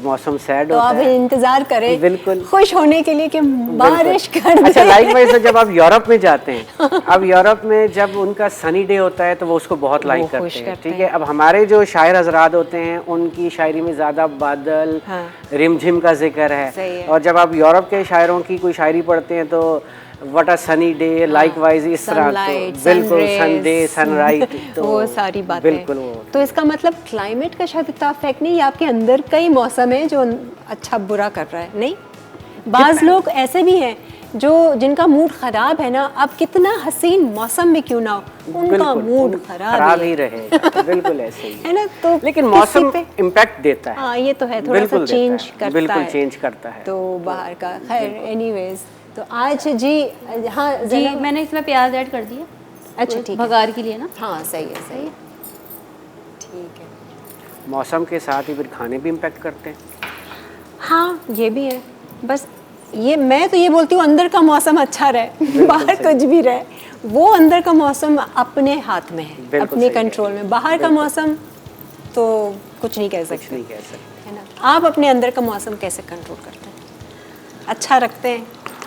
मौसम सैड तो होता आप है। इंतजार करें बिल्कुल। खुश होने के लिए कि बारिश कर दे। अच्छा, लाइकवाइज जब आप यूरोप में जाते हैं, अब यूरोप में जब उनका सनी डे होता है तो वो उसको बहुत लाइक खुश करते हैं। करते ठीक है, अब हमारे जो शायर हजरात होते हैं उनकी शायरी में ज़्यादा बादल, हाँ। रिमझिम का जिक्र सही है। है। और जब आप यूरोप के शायरों की कोई शायरी पढ़ते हैं तो what a sunny day, likewise इस तरह, तो Sunlight, बिल्कुल sun सन डे, rays, सनराइज, तो वो सारी बातें। बिल्कुल वो तो इसका मतलब क्लाइमेट का शायद इतना इफेक्ट नहीं, ये आपके अंदर का ही मौसम है जो अच्छा बुरा कर रहा है। नहीं, बाज़ लोग ऐसे भी हैं जो जिनका मूड ख़राब है ना, अब कितना हसीन मौसम में क्यों ना हो, उनका बिल्कुल, मूड खराब ही रहेगा। बिल्कुल ऐसे ही है ना। तो लेकिन किसी मौसम पे- इम्पैक्ट देता है। हाँ, ये तो है, थोड़ा सा बिल्कुल देता चेंज है, करता बिल्कुल है, चेंज करता है। तो बाहर का। खैर एनीवेज, तो आज जी, हाँ जी, ज़रा- मैंने इसमें प्याज ऐड कर दिया। अच्छा ठीक है, भगार के लिए ना। हाँ सही है सही है, ठीक है। मौसम के साथ ही फिर खाने भी इम्पेक्ट करते हैं। हाँ ये भी है, बस ये मैं तो ये बोलती हूँ अंदर का मौसम अच्छा रहे, बाहर कुछ भी रहे, वो अंदर का मौसम अपने हाथ में है, बिल्कुल अपने सही कंट्रोल में। बाहर का मौसम तो कुछ नहीं कह कुछ सकते, नहीं कह सकते। है ना। आप अपने अंदर का मौसम कैसे कंट्रोल करते हैं? अच्छा रखते हैं,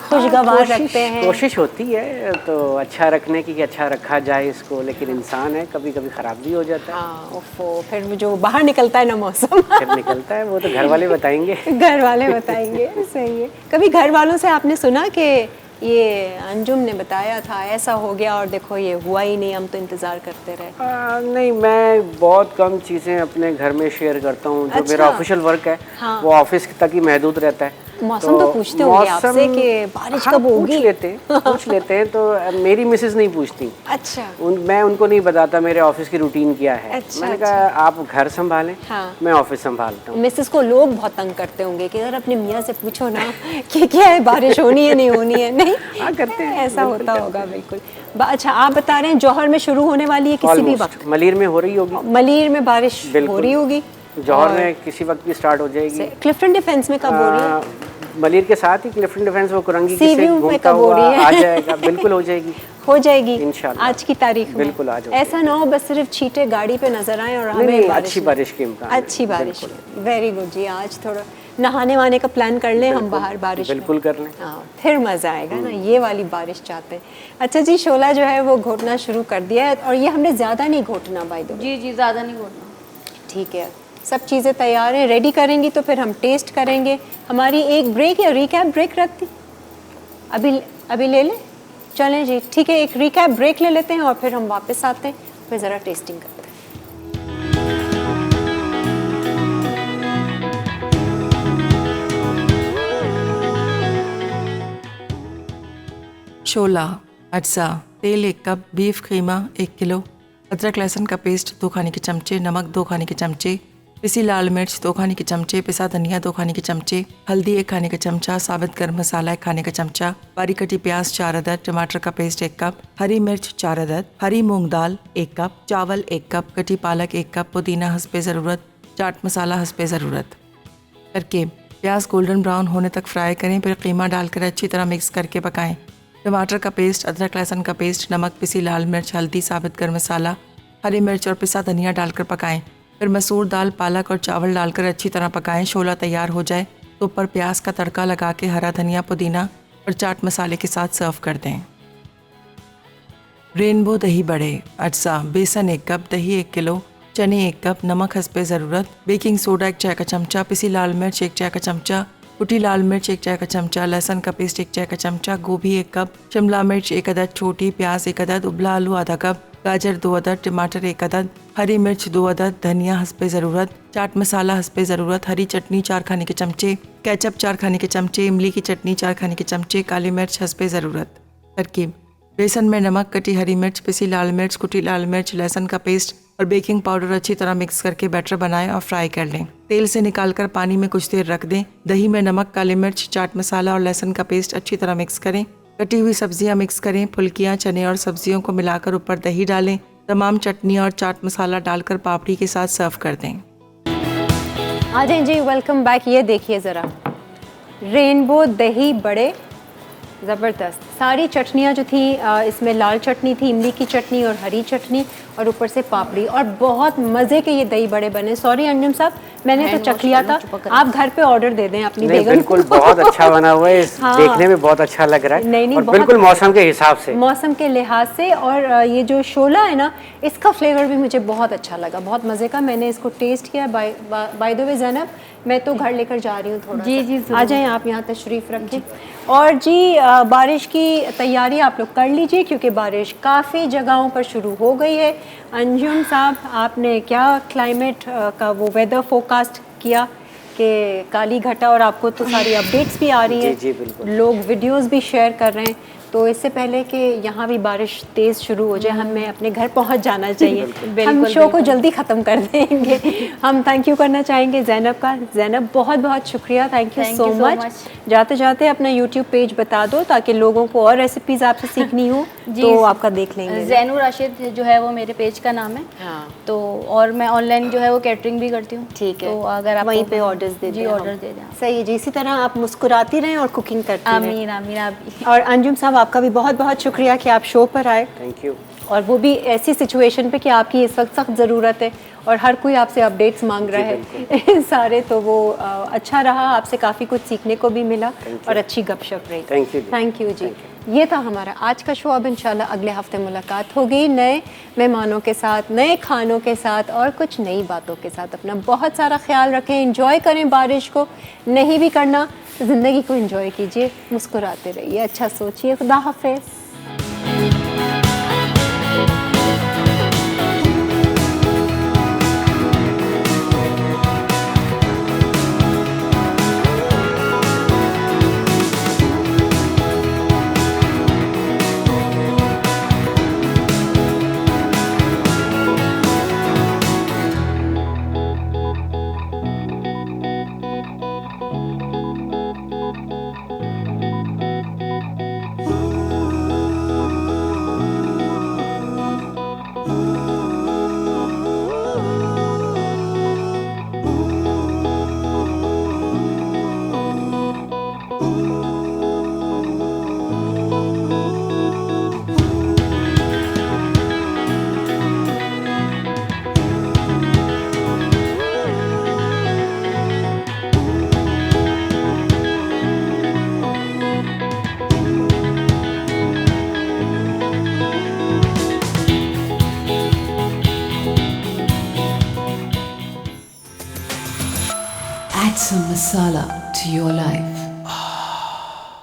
खुशगवार रखते हैं? कोशिश होती है तो अच्छा रखने की कि अच्छा रखा जाए इसको, लेकिन इंसान है कभी कभी ख़राब भी हो जाता है। हाँ ओफो, फिर वो जो बाहर निकलता है ना मौसम फिर निकलता है, वो तो घर वाले बताएंगे। घर वाले बताएंगे, सही है। कभी घर वालों से आपने सुना कि ये अंजुम ने बताया था ऐसा हो गया और देखो ये हुआ ही नहीं, हम तो इंतज़ार करते रहे? नहीं, मैं बहुत कम चीज़ें अपने घर में शेयर करता हूँ। जो अच्छा। मेरा ऑफिशियल वर्क है हाँ। वो ऑफिस तक ही महदूद रहता है। मौसम तो पूछते होंगे आपसे कि बारिश कब होगी? पूछ लेते हैं तो मेरी मिसेज नहीं पूछती। अच्छा मैं उनको नहीं बताता मेरे ऑफिस की रूटीन क्या है। अच्छा, मैंने कहा आप घर संभालें, हाँ। मैं ऑफिस संभालता हूँ। मिसेस को लोग बहुत तंग करते होंगे कि अगर अपने मियाँ से पूछो ना कि क्या है, बारिश होनी है नहीं होनी है, नहीं हाँ करते हैं, ऐसा बिल्कुल होता करते होगा बिल्कुल। अच्छा आप बता रहे हैं जौहर में शुरू होने वाली है किसी भी Almost, वक्त? मलीर में हो रही होगी। मलीर में बारिश हो बिल्कुल। रही होगी, जौहर में किसी वक्त भी स्टार्ट हो जाएगी। क्लिफ्टन डिफेंस में कब हो रही है? मलीर के साथ ही क्लिफ्टन डिफेंस वो कुरंगी सी से व्यू में घूमता कब हो हुआ रही है? आ जाएगा। बिल्कुल हो जाएगी, हो जाएगी इंशाल्लाह। आज की तारीख में? बिल्कुल आज हो ऐसा ना हो बस सिर्फ छींटे गाड़ी पे नजर आए और नहीं, हमें नहीं, बारिश अच्छी ना- बारिश के इम्कान है। अच्छी बारिश, बिल्कुल। वेरी गुड जी। आज थोड़ा नहाने वाने का प्लान कर लें हम बाहर बारिश में। बिल्कुल कर लें। हाँ फिर मज़ा आएगा ना, ये वाली बारिश चाहते हैं। अच्छा जी, शोला जो है वो घोटना शुरू कर दिया है और ये हमने ज़्यादा नहीं घोटना बाय द वे। जी जी, ज़्यादा नहीं घोटना। ठीक है, सब चीज़ें तैयार हैं, रेडी करेंगी तो फिर हम टेस्ट करेंगे। हमारी एक ब्रेक या रिकैप ब्रेक रखती अभी ले लें? चलें जी, ठीक है, एक रिकैप ब्रेक ले लेते हैं और फिर हम वापस आते हैं, फिर ज़रा टेस्टिंग करते हैं। शोला, अज्जा, तेल 1 कप, बीफ खीमा 1 किलो, अदरक लहसुन का पेस्ट 2 खाने के चमचे, नमक 2 खाने के चमचे, पिसी लाल मिर्च 2 खाने के चमचे, पिसा धनिया 2 खाने के चमचे, हल्दी 1 खाने का चमचा, साबित गर्म मसाला 1 खाने का चमचा, बारीक कटी प्याज 4 अदद, टमाटर का पेस्ट 1 कप, हरी मिर्च 4 अदद, हरी मूंग दाल 1 कप, चावल 1 कप, कटी पालक 1 कप, पुदीना हस्बे ज़रूरत, चाट मसाला हस्बे ज़रूरत। तरकीब: प्याज गोल्डन ब्राउन होने तक फ्राई करें, फिर कीमा डालकर अच्छी तरह मिक्स करके पकाएं। टमाटर का पेस्ट, अदरक लहसुन का पेस्ट, नमक, पिसी लाल मिर्च, हल्दी, साबित गर्म मसाला, हरी मिर्च और पिसा धनिया डालकर पकाएं। फिर मसूर दाल, पालक और चावल डालकर अच्छी तरह पकाएं। शोला तैयार हो जाए तो ऊपर प्याज का तड़का लगा के हरा धनिया, पुदीना और चाट मसाले के साथ सर्व कर दें। रेनबो दही बड़े, अज्जा, बेसन 1 कप, दही 1 किलो, चने 1 कप, नमक हस्बे ज़रूरत, बेकिंग सोडा 1 चाय का चमचा, पिसी लाल मिर्च 1 चाय का चमचा, कुटी लाल मिर्च 1 चाय का चमचा, लहसुन का पेस्ट 1 चाय का चमचा, गोभी 1 कप, शिमला मिर्च 1 अदद छोटी, प्याज 1 अदद, उबला आलू आधा कप, गाजर 2 अदद, टमाटर 1 अदद, हरी मिर्च 2 अदद, धनिया हस्बे ज़रूरत, चाट मसाला हस्बे ज़रूरत, हरी चटनी 4 खाने के चमचे, केचप 4 खाने के चमचे, इमली की चटनी 4 खाने के चमचे, काली मिर्च हस्बे ज़रूरत। तरकीब: बेसन में नमक, कटी हरी मिर्च, पिसी लाल मिर्च, कुटी लाल मिर्च, लहसुन का पेस्ट और बेकिंग पाउडर अच्छी तरह मिक्स करके बैटर बनाएं और फ्राई कर लें। तेल से निकालकर पानी में कुछ देर रख दें। दही में नमक, काली मिर्च, चाट मसाला और लहसुन का पेस्ट अच्छी तरह मिक्स करें। कटी हुई सब्जियां मिक्स करें। फुल्कियां, चने और सब्जियों को मिलाकर ऊपर दही डालें। तमाम चटनी और चाट मसाला डालकर पापड़ी के साथ सर्व कर दें। आ जाएं जी, वेलकम बैक। ये देखिए ज़रा, रेनबो दही बड़े ज़बरदस्त। सारी चटनियाँ जो थी इसमें लाल चटनी थी, इमली की चटनी और हरी चटनी और ऊपर से पापड़ी, और बहुत मज़े के ये दही बड़े बने। सॉरी अंजुम साहब, मैंने तो चख लिया था, आप घर पे ऑर्डर दे दें अपनी नहीं, बेगम बिल्कुल बहुत अच्छा बना हुआ है। हाँ। देखने में बहुत अच्छा लग रहा है। नहीं, और बहुत बिल्कुल मौसम के हिसाब से, मौसम के लिहाज से। और ये जो शोला है ना, इसका फ्लेवर भी मुझे बहुत अच्छा लगा, बहुत मज़े का। मैंने इसको टेस्ट किया। बाय द वे ज़ैनब, मैं तो घर लेकर जा रही हूँ थोड़ा जी, सा। जी, ज़रूर। आ जाएं आप यहाँ तशरीफ़ रखें। और जी बारिश की तैयारी आप लोग कर लीजिए क्योंकि बारिश काफ़ी जगहों पर शुरू हो गई है। अंजुम साहब, आपने क्या क्लाइमेट का वो वेदर फोरकास्ट किया कि काली घटा, और आपको तो सारी अपडेट्स भी आ रही हैं। जी, बिल्कुल। लोग वीडियोस भी शेयर कर रहे हैं। तो इससे पहले कि यहाँ भी बारिश तेज़ शुरू हो जाए हमें अपने घर पहुँच जाना चाहिए। हम शो को जल्दी ख़त्म कर देंगे। हम थैंक यू करना चाहेंगे ज़ैनब का। ज़ैनब बहुत बहुत शुक्रिया, थैंक यू सो मच। जाते जाते अपना यूट्यूब पेज बता दो ताकि लोगों को और रेसिपीज़ आपसे सीखनी हो तो आपका देख लेंगे। ज़ैनू राशिद जो है वो मेरे पेज का नाम है। हाँ। तो और मैं ऑनलाइन जो है वो कैटरिंग भी करती हूँ। ठीक है, तो अगर आप वहीं पे ऑर्डर्स दे जी दें। ऑर्डर दे दें। सही है जी, इसी तरह आप मुस्कुराती रहें और कुकिंग करती रहें। आमीन आमीन। आप भी। और अंजुम साहब आपका भी बहुत बहुत शुक्रिया कि आप शो पर आए, थैंक यू। और वो भी ऐसी सिचुएशन पे कि आपकी इस वक्त सख्त ज़रूरत है और हर कोई आपसे अपडेट्स मांग रहा है सारे, तो वो अच्छा रहा, आपसे काफ़ी कुछ सीखने को भी मिला और अच्छी गपशप रही। थैंक यू जी। ये था हमारा आज का शो। अब इंशाल्लाह अगले हफ्ते मुलाकात होगी नए मेहमानों के साथ, नए खानों के साथ और कुछ नई बातों के साथ। अपना बहुत सारा ख्याल रखें, एंजॉय करें बारिश को, नहीं भी करना तो ज़िंदगी को एंजॉय कीजिए, मुस्कुराते रहिए, अच्छा सोचिए। खुदा हाफिज़। Add some masala to your life.